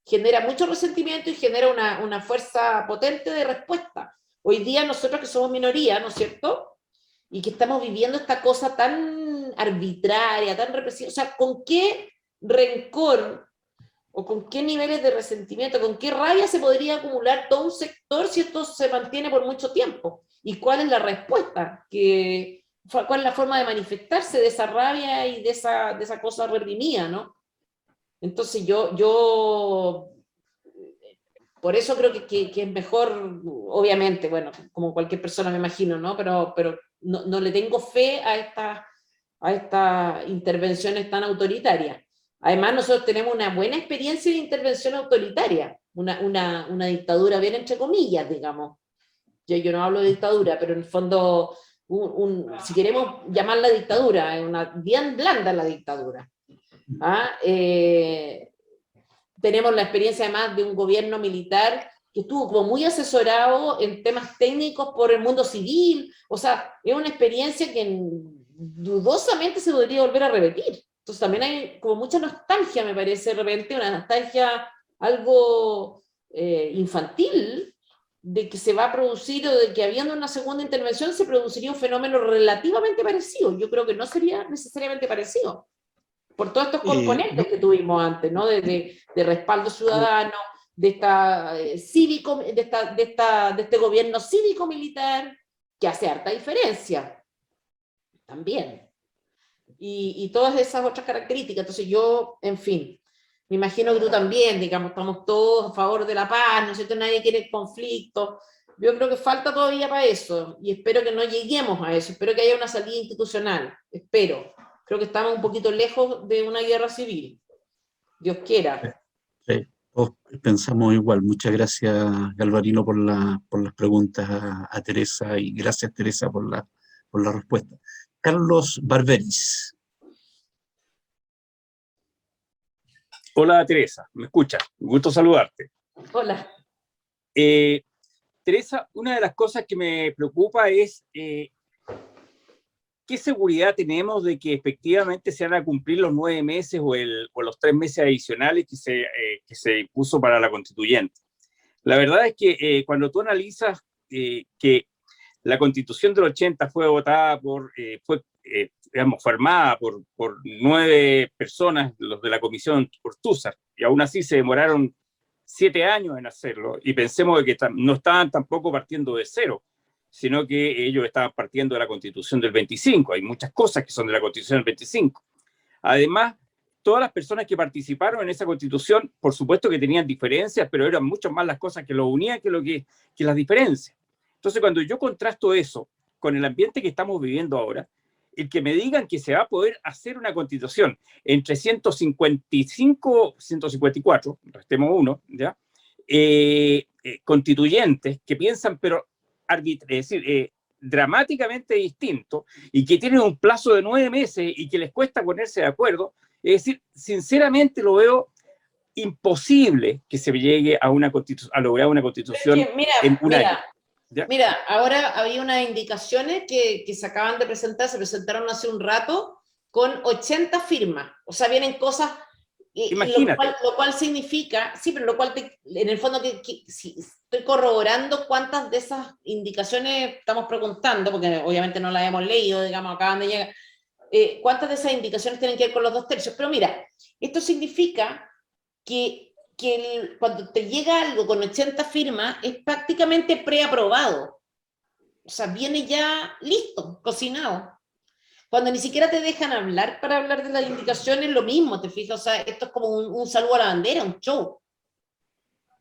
genera mucho resentimiento y genera una fuerza potente de respuesta. Hoy día nosotros que somos minoría, ¿no es cierto?, y que estamos viviendo esta cosa tan arbitraria, tan represiva, o sea, ¿con qué rencor o con qué niveles de resentimiento, con qué rabia se podría acumular todo un sector si esto se mantiene por mucho tiempo? ¿Y cuál es la respuesta? ¿Cuál es la forma de manifestarse de esa rabia y de esa cosa reprimida, ¿no? Entonces yo por eso creo que es mejor, obviamente, bueno, como cualquier persona me imagino, ¿no? Pero no le tengo fe a estas intervenciones tan autoritarias. Además, nosotros tenemos una buena experiencia de intervención autoritaria, una dictadura bien entre comillas, digamos. Yo no hablo de dictadura, pero en el fondo, si queremos llamarla dictadura, es una bien blanda la dictadura. ¿Ah? Tenemos la experiencia además de un gobierno militar que estuvo como muy asesorado en temas técnicos por el mundo civil, o sea, es una experiencia que dudosamente se podría volver a repetir. Entonces también hay como mucha nostalgia, me parece, de repente, una nostalgia algo infantil, de que se va a producir o de que habiendo una segunda intervención se produciría un fenómeno relativamente parecido. Yo creo que no sería necesariamente parecido, por todos estos componentes que tuvimos antes, ¿no? De respaldo ciudadano, de este gobierno cívico-militar, que hace harta diferencia, también. Y todas esas otras características. Entonces yo, en fin, me imagino que tú también, digamos, estamos todos a favor de la paz, ¿no es cierto? Nadie quiere el conflicto. Yo creo que falta todavía para eso, y espero que no lleguemos a eso, espero que haya una salida institucional, espero. Creo que estamos un poquito lejos de una guerra civil. Dios quiera. Sí, todos pensamos igual. Muchas gracias, Galvarino, por las preguntas a Teresa, y gracias, Teresa, por la respuesta. Carlos Barberis. Hola, Teresa, ¿me escuchas? Un gusto saludarte. Hola. Teresa, una de las cosas que me preocupa es ¿qué seguridad tenemos de que efectivamente se van a cumplir los 9 meses o los 3 meses adicionales que se impuso para la constituyente? La verdad es que cuando tú analizas que la constitución del 80 fue votada fue armada por 9 personas, los de la comisión Ortúzar, y aún así se demoraron 7 años en hacerlo, y pensemos que no estaban tampoco partiendo de cero, sino que ellos estaban partiendo de la Constitución del 25. Hay muchas cosas que son de la Constitución del 25. Además, todas las personas que participaron en esa Constitución, por supuesto que tenían diferencias, pero eran mucho más las cosas que los unían que las diferencias. Entonces, cuando yo contrasto eso con el ambiente que estamos viviendo ahora, el que me digan que se va a poder hacer una Constitución entre 155, 154, restemos uno, ¿ya? Constituyentes que piensan, pero es decir, dramáticamente distinto, y que tienen un plazo de 9 meses y que les cuesta ponerse de acuerdo, es decir, sinceramente lo veo imposible que se llegue a lograr una constitución en un año. ¿Ya? Mira, ahora había unas indicaciones que se acaban de presentar, se presentaron hace un rato, con 80 firmas, o sea, vienen cosas... Imagínate. Lo cual significa, sí, pero lo cual en el fondo si estoy corroborando cuántas de esas indicaciones estamos preguntando, porque obviamente no las hemos leído, digamos, acaban de llegar, cuántas de esas indicaciones tienen que ver con los 2/3. Pero mira, esto significa que cuando te llega algo con 80 firmas es prácticamente preaprobado, o sea, viene ya listo, cocinado. cuando ni siquiera te dejan hablar para hablar de las indicaciones, lo mismo, ¿te fijas? O sea, esto es como un saludo a la bandera, un show,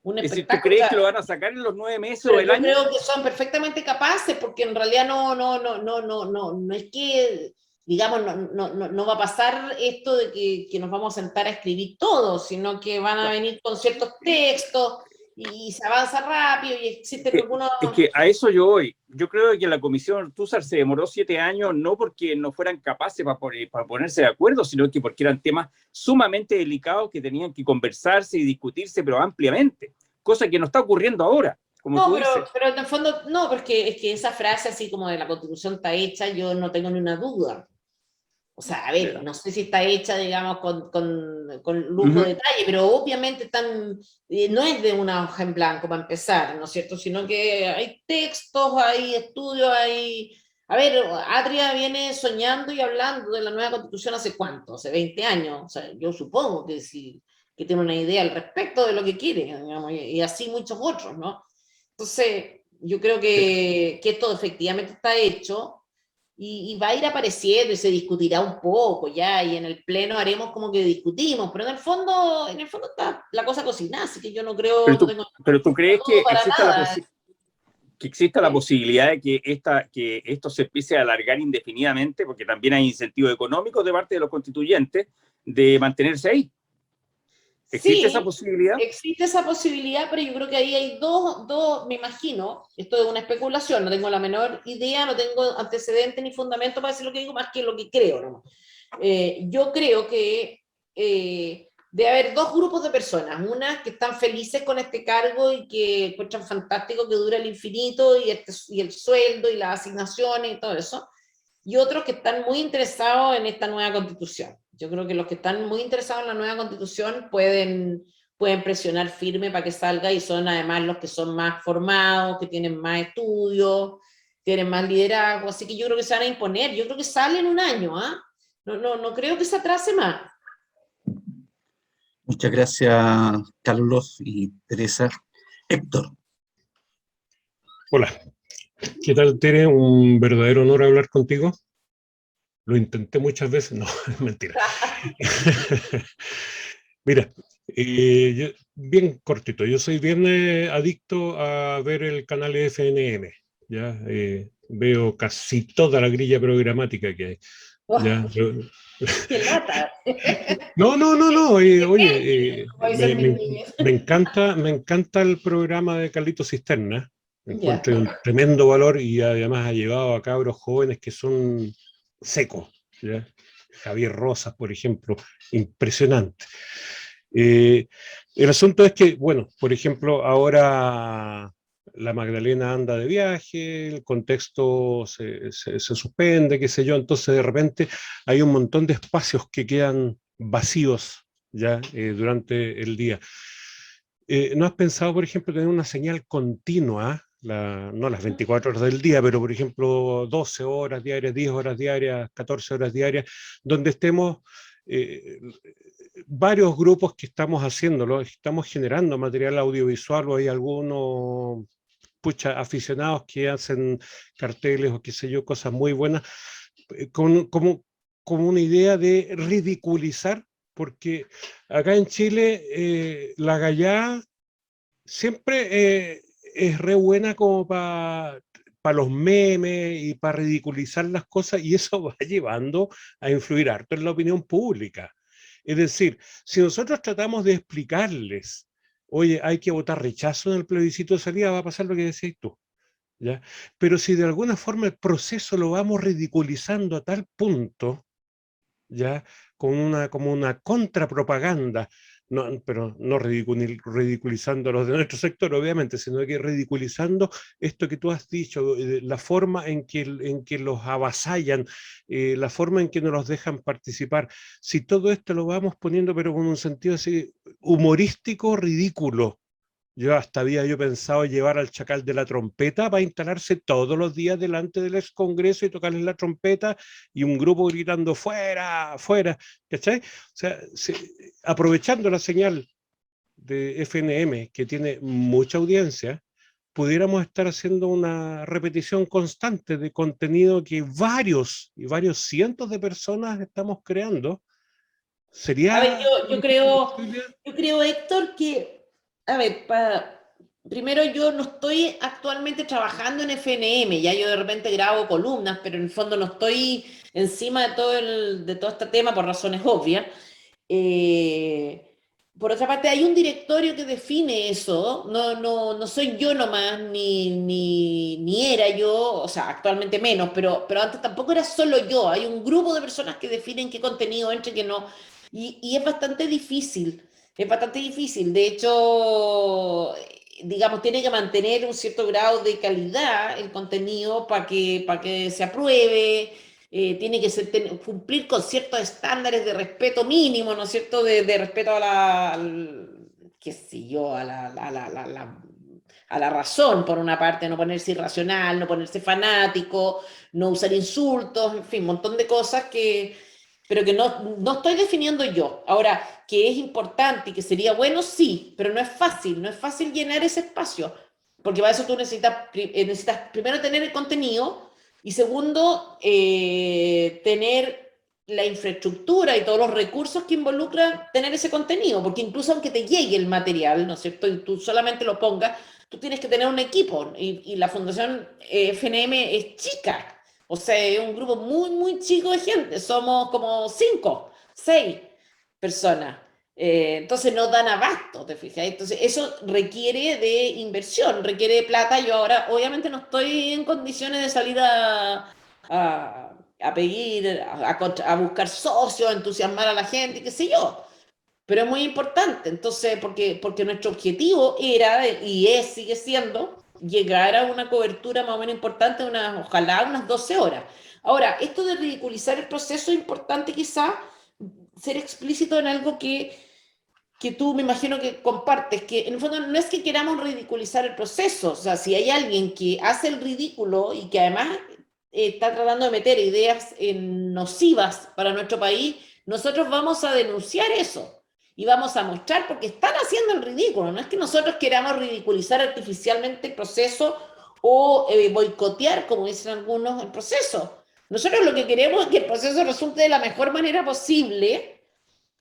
un Es decir, ¿tú espectáculo. O crees sea, que lo van a sacar en los 9 meses pero o el yo año? creo que son perfectamente capaces, porque en realidad no es que, digamos, no va a pasar esto de que nos vamos a sentar a escribir todo, sino que van a venir con ciertos textos y se avanza rápido y existen algunos... Es que a eso yo voy. Yo creo que la comisión Ortúzar se demoró 7 años no porque no fueran capaces para ponerse de acuerdo, sino que porque eran temas sumamente delicados que tenían que conversarse y discutirse, pero ampliamente, cosa que no está ocurriendo ahora, como No, tú dices. pero en el fondo, no, porque es que esa frase así como de la Constitución está hecha, yo no tengo ni una duda. O sea, a ver, no sé si está hecha, digamos, con lujo de detalle, pero obviamente no es de una hoja en blanco para empezar, ¿no es cierto? Sino que hay textos, hay estudios, hay... A ver, Atria viene soñando y hablando de la nueva Constitución hace cuánto, hace 20 años. O sea, yo supongo que sí, que tiene una idea al respecto de lo que quiere, digamos, y así muchos otros, ¿no? Entonces, yo creo que esto efectivamente está hecho y va a ir apareciendo y se discutirá un poco ya, y en el pleno haremos como que discutimos, pero en el fondo está la cosa cocinada, así que yo no creo, no tengo Pero tú crees todo que para nada. exista la posibilidad de que esto se empiece a alargar indefinidamente, porque también hay incentivos económicos de parte de los constituyentes de mantenerse ahí? ¿Existe esa Sí, posibilidad? existe esa posibilidad, pero yo creo que ahí hay me imagino, esto es una especulación, no tengo la menor idea, no tengo antecedente ni fundamento para decir lo que digo, más que lo que creo, ¿no? Yo creo que debe haber dos grupos de personas, unas que están felices con este cargo y que encuentran fantástico que dura el infinito y el sueldo y las asignaciones y todo eso, y otros que están muy interesados en esta nueva constitución. Yo creo que los que están muy interesados en la nueva constitución pueden presionar firme para que salga y son además los que son más formados, que tienen más estudios, tienen más liderazgo, así que yo creo que se van a imponer, yo creo que sale en un año, ¿ah? No creo que se atrase más. Muchas gracias, Carlos y Teresa. Héctor. Hola, ¿qué tal, Tere? Un verdadero honor hablar contigo. Lo intenté muchas veces, no, es mentira. Mira, bien cortito, yo soy bien adicto a ver el canal FNM, ¿ya? Veo casi toda la grilla programática que hay. ¿Ya? ¡Qué lata! No, oye, Como dicen mis niños. me encanta el programa de Carlito Cisterna. Ya. Encuentro un tremendo valor y además ha llevado a cabros jóvenes que son secos, ¿ya? Javier Rosas, por ejemplo, impresionante. El asunto es que, bueno, por ejemplo, ahora la Magdalena anda de viaje, el contexto se suspende, qué sé yo, entonces de repente hay un montón de espacios que quedan vacíos ya durante el día. ¿No has pensado, por ejemplo, tener una señal continua, no las 24 horas del día, pero por ejemplo 12 horas diarias, 10 horas diarias, 14 horas diarias, donde estemos varios grupos que estamos haciéndolo, estamos generando material audiovisual, o hay algunos aficionados que hacen carteles o qué sé yo, cosas muy buenas, como una idea de ridiculizar, porque acá en Chile la gallá siempre es re buena como para los memes y para ridiculizar las cosas, y eso va llevando a influir harto en la opinión pública. Es decir, si nosotros tratamos de explicarles, oye, hay que votar rechazo en el plebiscito de salida, va a pasar lo que decías tú, ¿ya? Pero si de alguna forma el proceso lo vamos ridiculizando a tal punto, ¿ya? Como una contrapropaganda, pero no ridiculizando a los de nuestro sector, obviamente, sino que ridiculizando esto que tú has dicho, la forma en que los avasallan, la forma en que no los dejan participar. Si todo esto lo vamos poniendo, pero con un sentido así humorístico, ridículo. Yo pensado llevar al chacal de la trompeta para instalarse todos los días delante del ex Congreso y tocarles la trompeta y un grupo gritando fuera, fuera, ¿cachai? O sea, aprovechando la señal de FNM, que tiene mucha audiencia, pudiéramos estar haciendo una repetición constante de contenido que varios y varios cientos de personas estamos creando. ¿Sería A ver, yo una creo, posibilidad? Héctor, que, a ver, primero yo no estoy actualmente trabajando en FNM, ya yo de repente grabo columnas, pero en el fondo no estoy encima de de todo este tema por razones obvias. Eh, por otra parte, hay un directorio que define eso, no soy yo nomás, ni era yo, o sea, actualmente menos, pero antes tampoco era solo yo, hay un grupo de personas que definen qué contenido entra y qué no, y es bastante difícil, es bastante difícil, de hecho, digamos, tiene que mantener un cierto grado de calidad el contenido para que se apruebe, tiene que cumplir con ciertos estándares de respeto mínimo, ¿no es cierto? De respeto a qué sé yo, a la razón, por una parte, no ponerse irracional, no ponerse fanático, no usar insultos, en fin, un montón de cosas pero que no estoy definiendo yo. Ahora, que es importante y que sería bueno, sí, pero no es fácil llenar ese espacio, porque para eso tú necesitas primero tener el contenido, y segundo, tener la infraestructura y todos los recursos que involucra tener ese contenido, porque incluso aunque te llegue el material, ¿no es cierto?, y tú solamente lo pongas, tú tienes que tener un equipo, y la Fundación FNM es chica, o sea, es un grupo muy, muy chico de gente, somos como 5, 6 personas. Entonces no dan abasto, ¿te fijas? Entonces eso requiere de inversión, requiere de plata. Yo ahora obviamente no estoy en condiciones de salir a pedir, a buscar socios, a entusiasmar a la gente, qué sé yo. Pero es muy importante, entonces, porque nuestro objetivo era, y es, sigue siendo, llegar a una cobertura más o menos importante, ojalá unas 12 horas. Ahora, esto de ridiculizar el proceso es importante quizá ser explícito en algo que tú me imagino que compartes, que en el fondo no es que queramos ridiculizar el proceso, o sea, si hay alguien que hace el ridículo y que además está tratando de meter ideas nocivas para nuestro país, nosotros vamos a denunciar eso y vamos a mostrar porque están haciendo el ridículo, no es que nosotros queramos ridiculizar artificialmente el proceso o boicotear, como dicen algunos, el proceso. Nosotros lo que queremos es que el proceso resulte de la mejor manera posible,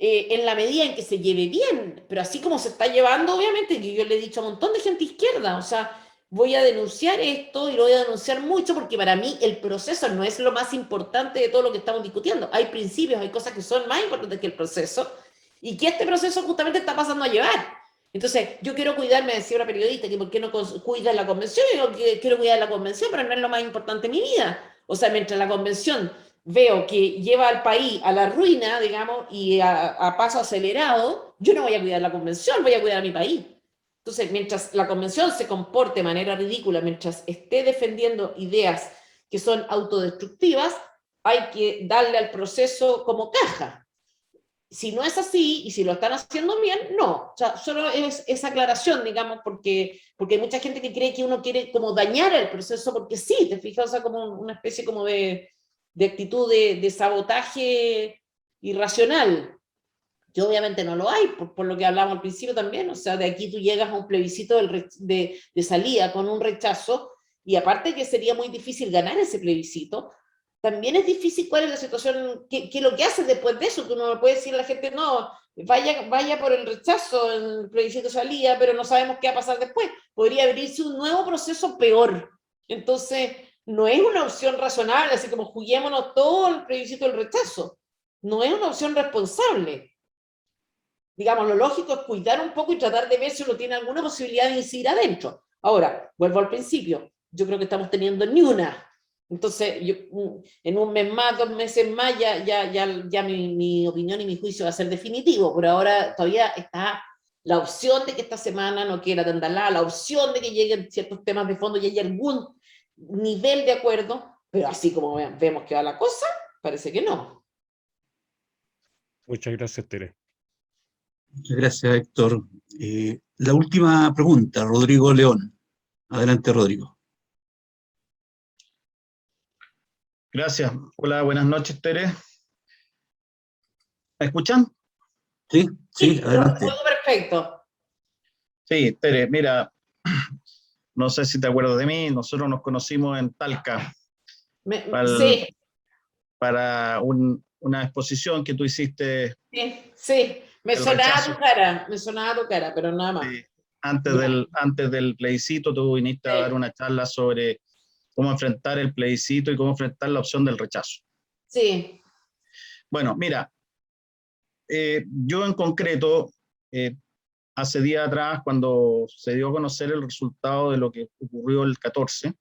en la medida en que se lleve bien, pero así como se está llevando, obviamente, que yo le he dicho a un montón de gente izquierda, o sea, voy a denunciar esto y lo voy a denunciar mucho porque para mí el proceso no es lo más importante de todo lo que estamos discutiendo. Hay principios, hay cosas que son más importantes que el proceso y que este proceso justamente está pasando a llevar. Entonces, yo quiero cuidarme, decía una periodista, que por qué no cuidas la convención, yo quiero cuidar la convención, pero no es lo más importante en mi vida. O sea, mientras la convención veo que lleva al país a la ruina, digamos, y a paso acelerado, yo no voy a cuidar la convención, voy a cuidar a mi país. Entonces, mientras la convención se comporte de manera ridícula, mientras esté defendiendo ideas que son autodestructivas, hay que darle al proceso como caja. Si no es así, y si lo están haciendo bien, no. O sea, solo es esa aclaración, digamos, porque hay mucha gente que cree que uno quiere como dañar el proceso, porque sí, te fijas, o sea, como una especie como de actitud de sabotaje irracional, que obviamente no lo hay, por lo que hablamos al principio también, o sea, de aquí tú llegas a un plebiscito de salida con un rechazo, y aparte que sería muy difícil ganar ese plebiscito, también es difícil cuál es la situación, qué lo que haces después de eso, tú no puedes decir a la gente, no, vaya por el rechazo, el plebiscito de salida, pero no sabemos qué va a pasar después, podría abrirse un nuevo proceso peor. Entonces, no es una opción razonable, así como juguémonos todo el plebiscito del rechazo, no es una opción responsable. Digamos, lo lógico es cuidar un poco y tratar de ver si uno tiene alguna posibilidad de incidir adentro. Ahora, vuelvo al principio, yo creo que estamos teniendo ni una. Entonces, en un mes más, 2 meses más, ya mi opinión y mi juicio va a ser definitivo, pero ahora todavía está la opción de que esta semana no quiera atenderla, la opción de que lleguen ciertos temas de fondo y haya algún nivel de acuerdo, pero así como vemos que va la cosa, parece que no. Muchas gracias, Tere. Muchas gracias, Héctor. La última pregunta, Rodrigo León. Adelante, Rodrigo. Gracias. Hola, buenas noches, Tere. ¿Me escuchan? Sí, sí, Sí, adelante. todo perfecto. Sí, Tere, mira, no sé si te acuerdas de mí, nosotros nos conocimos en Talca Sí, para una exposición que tú hiciste, sí, me el sonaba rechazo. me sonaba tu cara, pero nada más. Sí, antes Ya, antes del plebiscito, tú viniste a sí, dar una charla sobre cómo enfrentar el plebiscito y cómo enfrentar la opción del rechazo. sí. Bueno, mira, yo en concreto, hace días atrás, cuando se dio a conocer el resultado de lo que ocurrió el 14,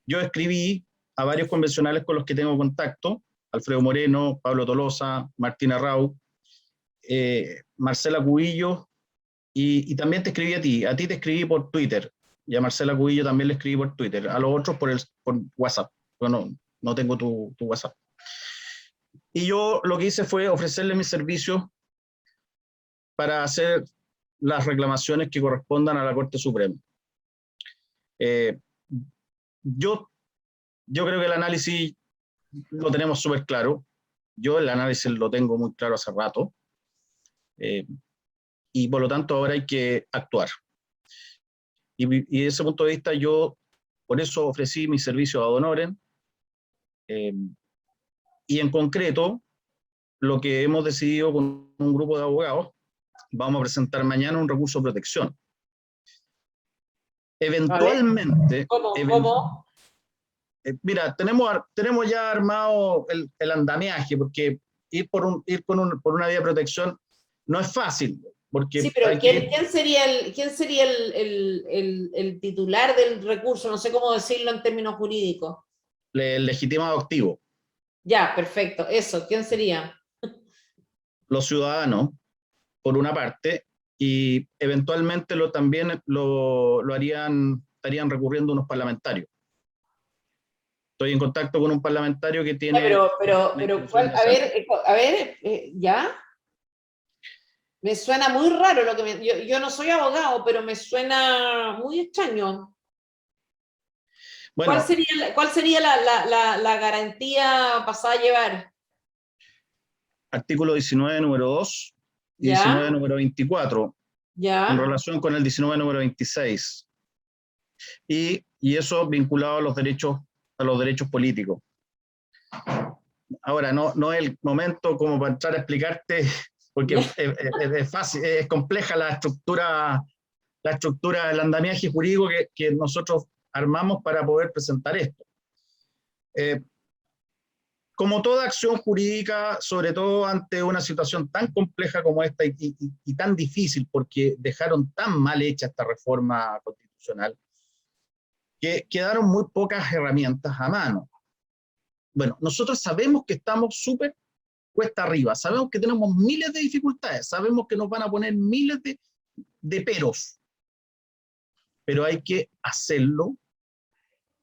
yo escribí a varios convencionales con los que tengo contacto, Alfredo Moreno, Pablo Tolosa, Martina Rau, Marcela Cubillo, y también te escribí a ti te escribí por Twitter, y a Marcela Cubillo también le escribí por Twitter, a los otros por WhatsApp, bueno, no tengo tu WhatsApp. Y yo lo que hice fue ofrecerle mis servicios para hacer las reclamaciones que correspondan a la Corte Suprema. Eh, yo creo que el análisis lo tenemos súper claro. Yo el análisis lo tengo muy claro hace rato. Y por lo tanto ahora hay que actuar. Y desde ese punto de vista yo por eso ofrecí mi servicio a Honoren. Y en concreto, lo que hemos decidido con un grupo de abogados, vamos a presentar mañana un recurso de protección. Eventualmente, ¿Cómo? mira, tenemos ya armado el andamiaje, porque ir por una vía de protección no es fácil, porque Sí, pero hay ¿quién sería el titular del recurso? No sé cómo decirlo en términos jurídicos. el legitimado activo, Ya, perfecto. Eso, ¿quién sería? los ciudadanos, por una parte, y eventualmente también lo estarían recurriendo unos parlamentarios. Estoy en contacto con un parlamentario que Ya, tiene pero, una institución de a esa. ver, ¿ya? Me suena muy raro lo que yo no soy abogado, pero me suena muy extraño. Bueno, ¿Cuál sería la garantía pasada a llevar? artículo 19, número 2 y 19, ¿Ya? número 24, en ¿Ya? relación con el 19, número 26. Y eso vinculado a los derechos políticos. Ahora, no es el momento como para entrar a explicarte, porque es fácil, es compleja la estructura, el andamiaje jurídico que nosotros armamos para poder presentar esto. Como toda acción jurídica, sobre todo ante una situación tan compleja como esta y tan difícil, porque dejaron tan mal hecha esta reforma constitucional, que quedaron muy pocas herramientas a mano. Bueno, nosotros sabemos que estamos súper cuesta arriba, sabemos que tenemos miles de dificultades, sabemos que nos van a poner miles de peros, pero hay que hacerlo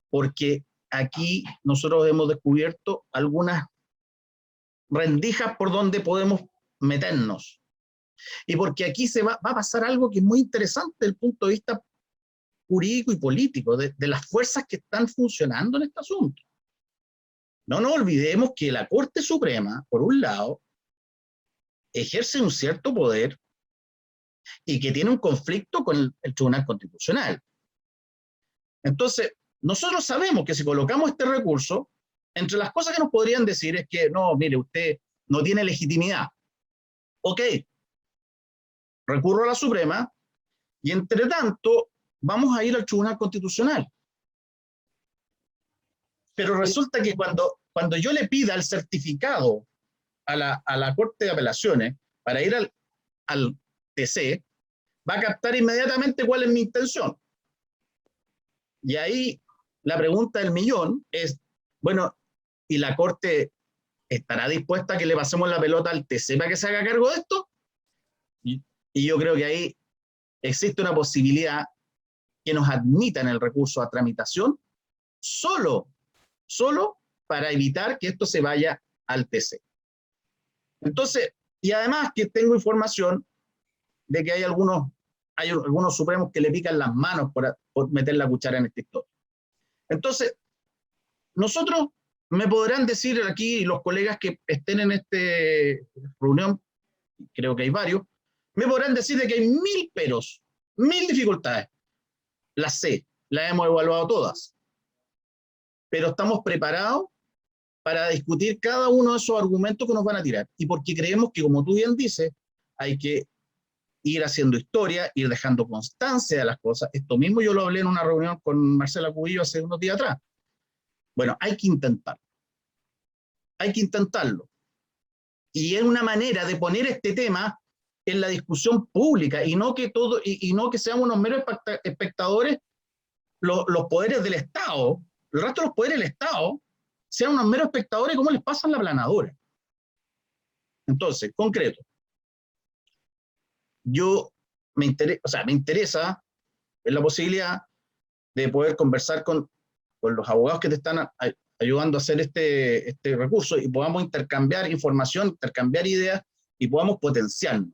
porque aquí nosotros hemos descubierto algunas rendijas por donde podemos meternos. Y porque aquí va a pasar algo que es muy interesante desde el punto de vista jurídico y político, de las fuerzas que están funcionando en este asunto. No nos olvidemos que la Corte Suprema, por un lado, ejerce un cierto poder y que tiene un conflicto con el Tribunal Constitucional. Entonces, nosotros sabemos que si colocamos este recurso, entre las cosas que nos podrían decir es que, no, mire, usted no tiene legitimidad. Ok, recurro a la Suprema y entre tanto vamos a ir al Tribunal Constitucional. Pero resulta que cuando yo le pida el certificado a la Corte de Apelaciones para ir al TC, va a captar inmediatamente cuál es mi intención. Y ahí la pregunta del millón es, bueno, ¿y la Corte estará dispuesta a que le pasemos la pelota al TC para que se haga cargo de esto? Y yo creo que ahí existe una posibilidad que nos admitan el recurso a tramitación solo para evitar que esto se vaya al TC. Entonces, y además que tengo información de que hay algunos supremos que le pican las manos por meter la cuchara en esta historia. Entonces, nosotros, me podrán decir aquí los colegas que estén en esta reunión, creo que hay varios, me podrán decir de que hay 1000 peros, 1000 dificultades. Las sé, las hemos evaluado todas, pero estamos preparados para discutir cada uno de esos argumentos que nos van a tirar, y porque creemos que, como tú bien dices, hay que ir haciendo historia, ir dejando constancia de las cosas. Esto mismo yo lo hablé en una reunión con Marcela Cubillo hace unos días atrás. Bueno, hay que intentarlo. Y es una manera de poner este tema en la discusión pública, y no que seamos unos meros espectadores, los poderes del Estado, el resto de los poderes del Estado, sean unos meros espectadores como les pasa en la planadora. Entonces, concreto, me interesa la posibilidad de poder conversar con los abogados que te están ayudando a hacer este recurso, y podamos intercambiar información, intercambiar ideas, y podamos potenciarnos.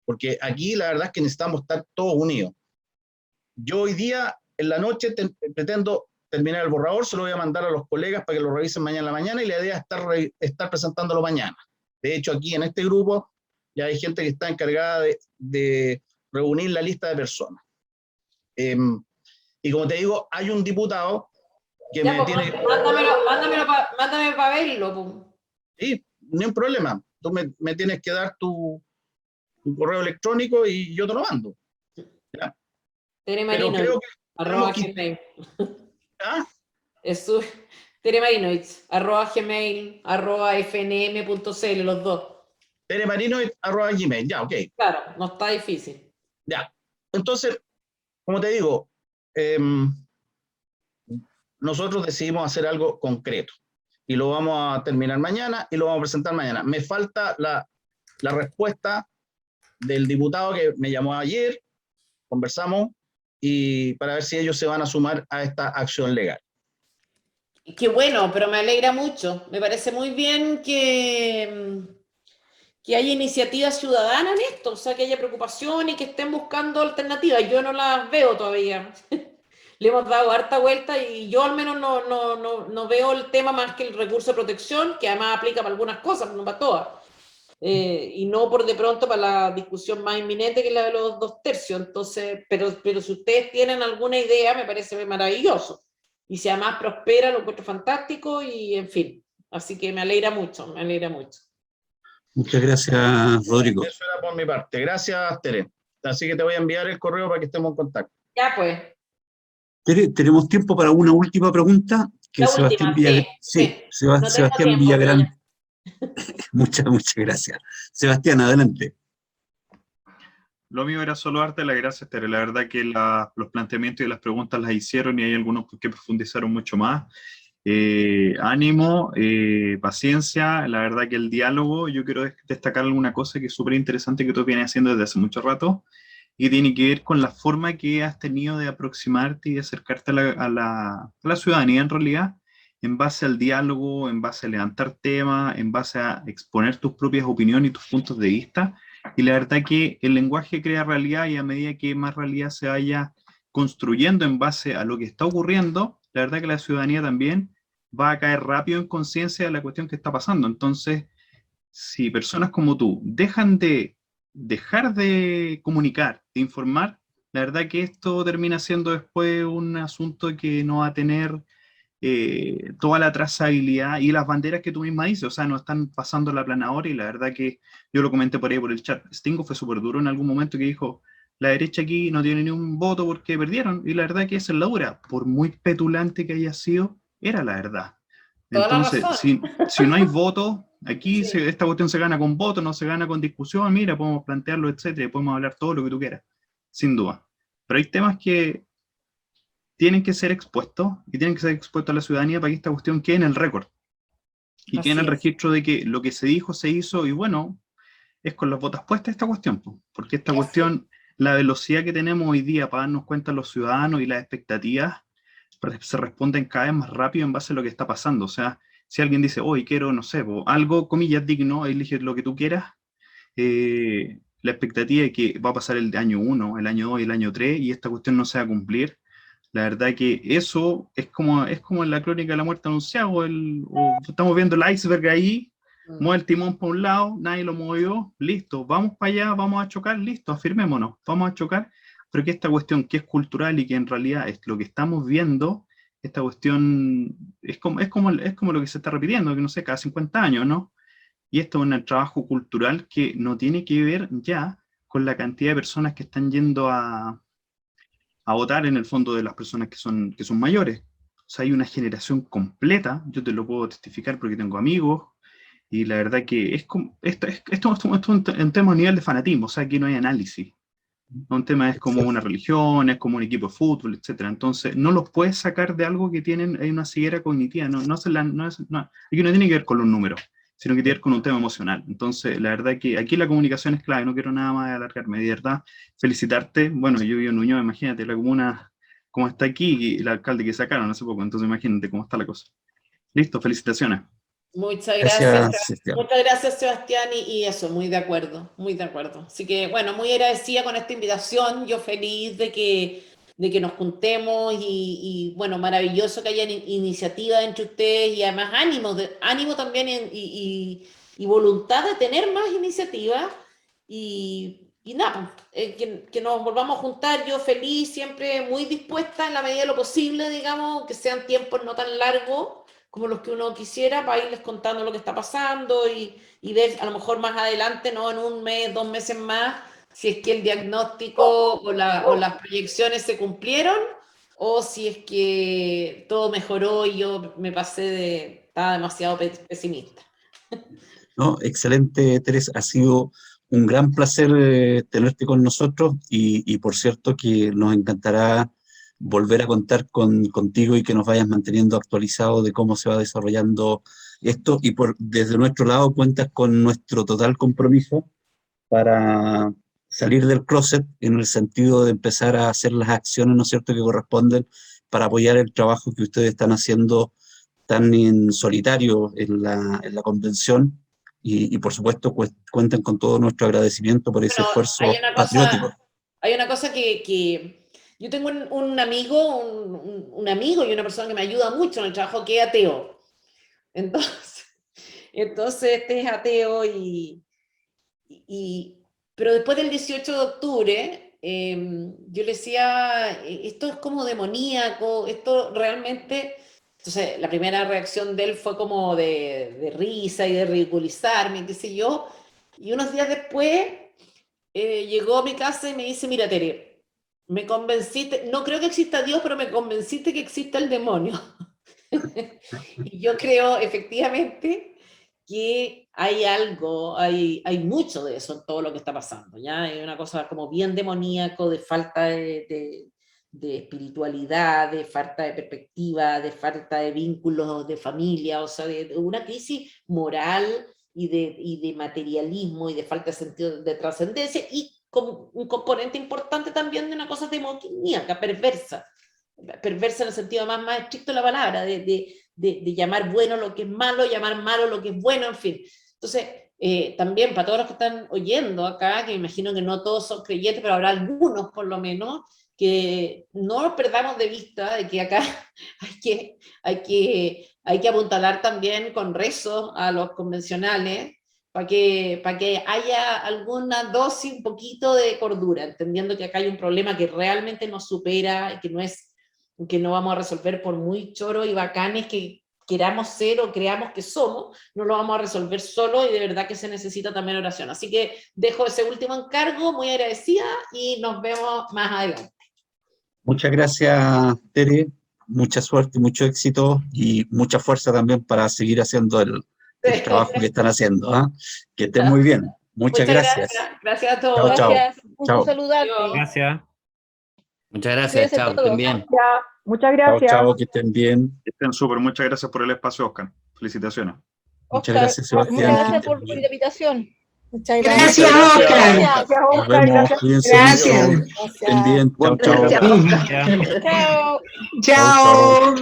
Porque aquí la verdad es que necesitamos estar todos unidos. Yo hoy día, en la noche, pretendo terminar el borrador, se lo voy a mandar a los colegas para que lo revisen mañana en la mañana, y la idea es estar presentándolo mañana. De hecho, aquí en este grupo ya hay gente que está encargada de reunir la lista de personas. Y como te digo, hay un diputado que ya, me pues, tiene... mándame para verlo. Pues. Sí, no hay un problema. Tú me tienes que dar tu correo electrónico y yo te lo mando. ¿Ya? Teremarino, creo que arroba gmail. ¿Ah? Eso, Teremarinoids, arroba gmail, arroba fnm.cl, los dos. Teremarinoids@gmail, ya, ok. Claro, no está difícil. Ya. Entonces, como te digo, nosotros decidimos hacer algo concreto, y lo vamos a terminar mañana y lo vamos a presentar mañana. Me falta la respuesta del diputado que me llamó ayer, conversamos, y para ver si ellos se van a sumar a esta acción legal. Qué bueno, pero me alegra mucho. Me parece muy bien que haya iniciativa ciudadana en esto, o sea, que haya preocupación y que estén buscando alternativas. Yo no las veo todavía. Le hemos dado harta vuelta, y yo al menos no veo el tema más que el recurso de protección, que además aplica para algunas cosas, no para todas. Y no por de pronto para la discusión más inminente, que es la de los 2/3. Entonces, pero si ustedes tienen alguna idea, me parece maravilloso. Y si además prospera, lo encuentro fantástico, y en fin. Así que me alegra mucho, me alegra mucho. Muchas gracias, Rodrigo. Eso era por mi parte. Gracias, Tere. Así que te voy a enviar el correo para que estemos en contacto. Ya pues. Tere, tenemos tiempo para una última pregunta, que La Sebastián última, Villagrán. sí. No tengo Sebastián tiempo, Villagrán. Muchas gracias. Sebastián, adelante. Lo mío era solo darte las gracias, Tere. La verdad que los planteamientos y las preguntas las hicieron, y hay algunos que profundizaron mucho más. Ánimo, paciencia. La verdad que el diálogo, yo quiero destacar alguna cosa que es súper interesante, que tú vienes haciendo desde hace mucho rato, y tiene que ver con la forma que has tenido de aproximarte y de acercarte a la ciudadanía, en realidad, en base al diálogo, en base a levantar temas, en base a exponer tus propias opiniones y tus puntos de vista. Y la verdad que el lenguaje crea realidad, y a medida que más realidad se vaya construyendo en base a lo que está ocurriendo, la verdad que la ciudadanía también va a caer rápido en conciencia de la cuestión que está pasando. Entonces, si personas como tú dejar de comunicar, de informar, la verdad que esto termina siendo después un asunto que no va a tener toda la trazabilidad y las banderas que tú misma dices. O sea, no están pasando la planadora, y la verdad que yo lo comenté por ahí por el chat. Stingo fue súper duro en algún momento, que dijo: la derecha aquí no tiene ni un voto porque perdieron, y la verdad que esa es la dura. Por muy petulante que haya sido, era la verdad. Entonces, si no hay voto, aquí Sí. esta cuestión se gana con voto, no se gana con discusión. Mira, podemos plantearlo, etcétera, podemos hablar todo lo que tú quieras, sin duda. Pero hay temas que tienen que ser expuestos, y tienen que ser expuestos a la ciudadanía para que esta cuestión quede en el récord. Y quede en el registro de que lo que se dijo, se hizo, y bueno, es con las botas puestas esta cuestión, porque esta cuestión, la velocidad que tenemos hoy día para darnos cuenta los ciudadanos y las expectativas, se responden cada vez más rápido en base a lo que está pasando. O sea, si alguien dice: hoy quiero, no sé, algo, comillas, digno, elige lo que tú quieras, la expectativa de que va a pasar el año 1, el año 2 y el año 3, y esta cuestión no se va a cumplir. La verdad que eso es como en la crónica de la muerte anunciada, o estamos viendo el iceberg ahí, mueve el timón para un lado, nadie lo movió, listo, vamos para allá, vamos a chocar, listo, afirmémonos, vamos a chocar, pero que esta cuestión que es cultural y que en realidad es lo que estamos viendo, esta cuestión es como lo que se está repitiendo, que no sé, cada 50 años, ¿no? Y esto es un trabajo cultural que no tiene que ver ya con la cantidad de personas que están yendo a votar en el fondo de las personas que son mayores. O sea, hay una generación completa, yo te lo puedo testificar porque tengo amigos, y la verdad que esto es un tema a nivel de fanatismo, o sea, aquí no hay análisis. Un tema es como una religión, es como un equipo de fútbol, etc. Entonces, no los puedes sacar de algo que hay una ceguera cognitiva, aquí no tiene que ver con los números, sino que tiene que ver con un tema emocional. Entonces, la verdad que aquí la comunicación es clave, no quiero nada más alargarme, de verdad, felicitarte. Bueno, yo vivo en Ñuñoa, imagínate la comuna como está aquí, y el alcalde que sacaron hace poco, entonces imagínate cómo está la cosa. Listo, felicitaciones. Muchas Gracias, gracias. Sebastián. Muchas gracias, Sebastián, y eso, muy de acuerdo, muy de acuerdo. Así que, bueno, muy agradecida con esta invitación, yo feliz de que nos juntemos bueno, maravilloso que haya iniciativa entre ustedes y además ánimo también y voluntad de tener más iniciativas y nada, que nos volvamos a juntar, yo feliz, siempre muy dispuesta en la medida de lo posible, digamos, que sean tiempos no tan largos como los que uno quisiera, para irles contando lo que está pasando y ver a lo mejor más adelante, ¿no? En un mes, 2 meses más, si es que el diagnóstico o las proyecciones se cumplieron, o si es que todo mejoró y yo me estaba demasiado pesimista. No, excelente, Teresa. Ha sido un gran placer tenerte con nosotros y por cierto que nos encantará volver a contar contigo y que nos vayas manteniendo actualizados de cómo se va desarrollando esto. Y desde nuestro lado cuentas con nuestro total compromiso para salir del closet en el sentido de empezar a hacer las acciones, ¿no es cierto?, que corresponden para apoyar el trabajo que ustedes están haciendo tan en solitario en la convención. Y por supuesto, pues, cuentan con todo nuestro agradecimiento por ese esfuerzo patriótico. Hay una cosa que yo tengo un amigo, un amigo y una persona que me ayuda mucho en el trabajo, que es ateo. Entonces este es ateo pero después del 18 de octubre, yo le decía, esto es como demoníaco, esto realmente... Entonces, la primera reacción de él fue como de risa y de ridiculizarme, qué sé yo. Y unos días después llegó a mi casa y me dice, mira, Tere, me convenciste, no creo que exista Dios, pero me convenciste que exista el demonio. Y yo creo, efectivamente, que hay algo, hay mucho de eso en todo lo que está pasando, ¿ya? Hay una cosa como bien demoníaco, de falta de espiritualidad, de falta de perspectiva, de falta de vínculos de familia, o sea, de una crisis moral y de materialismo y de falta de sentido de trascendencia, y como un componente importante también de una cosa demoníaca, perversa en el sentido más estricto de la palabra, de llamar bueno lo que es malo, llamar malo lo que es bueno, en fin. Entonces, también para todos los que están oyendo acá, que me imagino que no todos son creyentes, pero habrá algunos por lo menos, que no nos perdamos de vista de que acá hay que apuntalar también con rezo a los convencionales, para que haya alguna dosis, un poquito de cordura, entendiendo que acá hay un problema que realmente nos supera, que no vamos a resolver por muy choros y bacanes que queramos ser o creamos que somos, no lo vamos a resolver solo, y de verdad que se necesita también oración. Así que dejo ese último encargo, muy agradecida, y nos vemos más adelante. Muchas gracias, Tere. Mucha suerte, mucho éxito y mucha fuerza también para seguir haciendo el trabajo que están haciendo. ¿Eh? Que estén muy bien. Muchas gracias. Gracias a todos. Chao, Gracias. chao. Chao. Saludarte. Gracias. Muchas gracias, Cuídense chao, que todos. estén bien. Ya, muchas Chao, gracias. chao, que estén bien. Que estén súper, muchas gracias por el espacio, Oscar. Felicitaciones. Muchas Oscar, gracias, Sebastián. muchas que gracias estén por bien. la invitación. Muchas gracias, Oscar. Gracias, Nos Oscar. vemos, Gracias. cuídense Gracias. mucho. Estén bien. Chao, chao. Chao. Chao.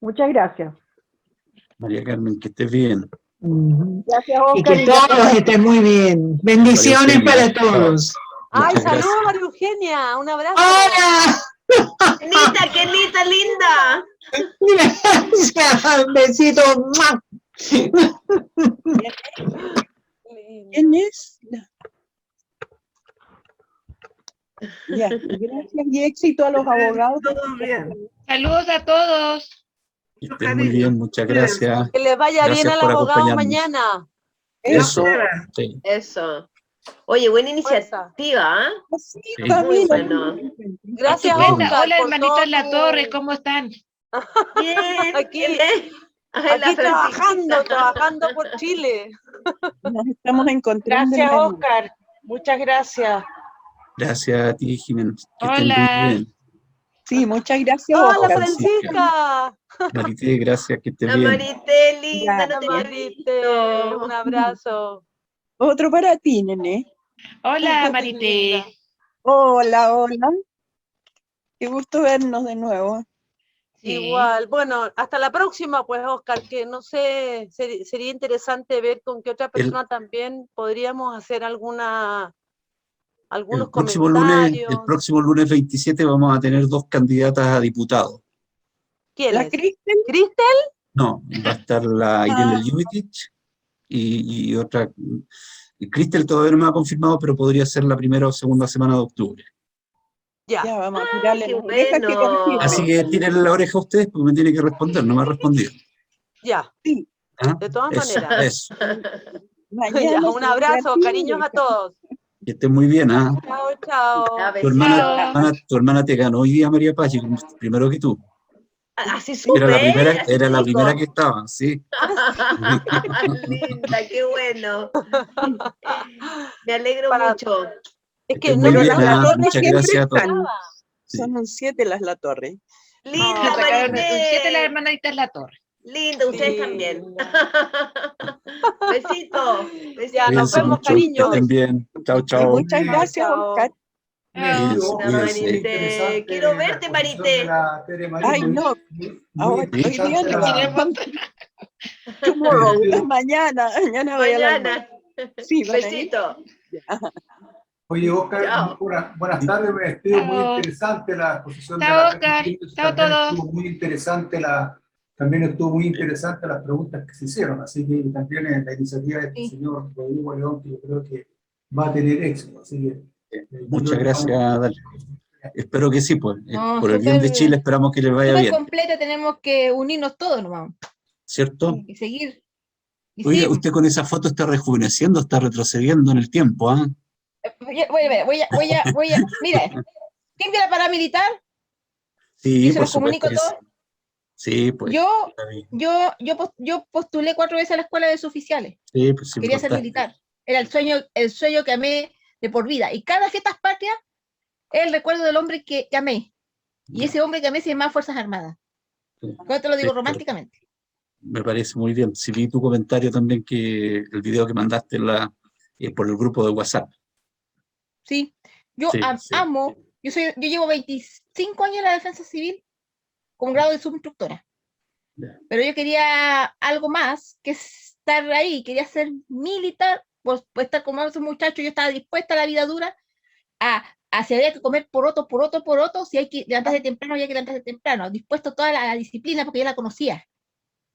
Muchas gracias. María Carmen, que estés bien. Gracias, Y Oscar. que todos estén muy bien. Bendiciones para todos. Ay, Muchas saludos, gracias. María Eugenia. Un abrazo. ¡Hola! Kenita, linda. Gracias. Besito. ¿Quién es? Ya, gracias y éxito a los abogados. Todo bien. Saludos a todos. Que estén muy bien, muchas gracias. Que les vaya bien Gracias al por abogado acompañarnos. mañana. Eso, sí. Eso. Oye, buena iniciativa, ¿ah? Sí, Sí. Muy bueno. Gracias, Estupenda. Oscar. Hola, por hermanitos todo en la tu- torre, ¿cómo están? Bien, aquí, Aquí trabajando por Chile. Nos estamos encontrando. Gracias, Oscar. Muchas gracias. Gracias a ti, Jimena. Que estén Hola. muy bien. Sí, muchas gracias, Hola, Oscar. Francisca. Marité, gracias, que estés La bien. Marité, linda, no te había Marité, visto. un abrazo. Otro para ti, nene. Hola, Marité. Linda. Hola, hola. Qué gusto vernos de nuevo. Sí. Igual, bueno, hasta la próxima, pues, Oscar, que no sé, sería interesante ver con qué otra persona también podríamos hacer algunos El comentarios. próximo lunes 27 vamos a tener 2 candidatas a diputados. ¿Quién ¿La es? Cristel? ¿Cristel? No, va a estar la Irene Ljubicic y otra. Y Cristel todavía no me ha confirmado, pero podría ser la primera o segunda semana de octubre. Ya. Ya, vamos a tirarle qué las orejas que bueno. confirme. Así que tírenle la oreja a ustedes porque me tiene que responder, no me ha respondido. Ya, Sí, ¿Ah? de todas Eso, maneras. eso. mañana Ya, se un abrazo, retira. cariños a todos. Que estén muy bien, ¿ah? Chao, chao. Ya, Tu hermana te ganó hoy día, María Paz, primero que tú. Así Era la supe, primera, así era te la digo. primera que estaba, sí. Linda, qué bueno. Me alegro Para- mucho. Es Que que estén no muy me bien, las ¿ah? torres Muchas siempre gracias a todos. están. Sí. Son un 7 las La Torre. Linda, No. Sacaron un 7 la Marité. hermanita en la torre. Linda, ustedes Sí. también. Besito. Ya, nos Cuídense vemos, mucho, que cariños. estén bien. Chao, Y chao. muchas gracias, Chao. Oscar. Cuídense, Linda, cuídense. Marité. Quiero verte, Marité. Ay, no. Ahora, Sí. hoy día no. Tomorrow, mañana. Mañana voy a la Mañana. Sí, van a ir. Besito. Oye, Oscar, Chao. buenas tardes, me estuvo muy Chao. interesante la exposición de Chao, la Oscar. Cristina, Chao, también todos. estuvo muy interesante también estuvo muy interesante las preguntas que se hicieron, así que también la iniciativa de este señor Rodrigo León, que yo creo que va a tener éxito, así que Muchas gracias, Dale. Espero que sí, pues. No, Por el bien de súper- Chile esperamos que les vaya Súper bien, completa, tenemos que unirnos todos nomás ¿cierto? y seguir. Y Oiga, sí, usted con esa foto está rejuveneciendo, está retrocediendo en el tiempo, ¿ah? voy a, mira, ¿quién quiere paramilitar? Sí, Yo se por los comunico supuesto que todo. sí. Sí, pues. Yo postulé 4 veces a la escuela de suboficiales. Sí, pues sí, Quería ser contaste. militar. Era el sueño que amé de por vida. Y cada fiesta patria es el recuerdo del hombre que amé. Y ese hombre que amé se llama Fuerzas Armadas. ¿Cómo te lo digo Sí, románticamente? Me parece muy bien. Sí, vi tu comentario también, que el video que mandaste por el grupo de WhatsApp. Sí. Yo Sí, sí. amo, yo llevo 25 años en la defensa civil con grado de subinstructora. Ya. Pero yo quería algo más que estar ahí, quería ser militar, pues estar como esos muchachos, yo estaba dispuesta a la vida dura, si había que comer poroto, si hay que levantarse temprano, había que levantarse temprano, dispuesto a toda la disciplina porque yo la conocía.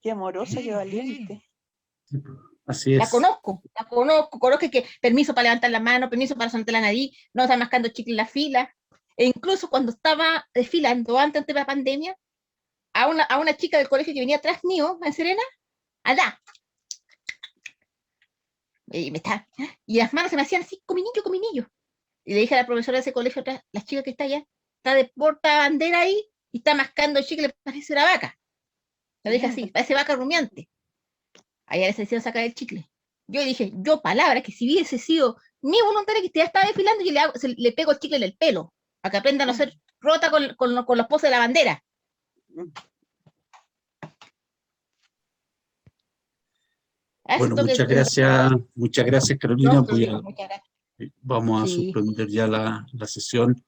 Qué amorosa, qué valiente. Así La es. conozco que permiso para levantar la mano, permiso para sonarte la nariz, no estar mascando chicle en la fila. E incluso cuando estaba desfilando antes de la pandemia, a una chica del colegio que venía atrás mío, en Serena, allá. Y las manos se me hacían así, cominillo. Y le dije a la profesora de ese colegio, la chica que está allá, está de porta bandera ahí, y está mascando chicle, parece una vaca. Le dije así, parece vaca rumiante. Allá les hicieron sacar el chicle. Yo dije, palabra, que si hubiese sido mi voluntaria que ya estaba desfilando, yo le pego el chicle en el pelo, para que aprenda a no ser rota con los poses de la bandera. Bueno, muchas gracias, Carolina. Muchas gracias. Vamos a Sí. suspender ya la sesión.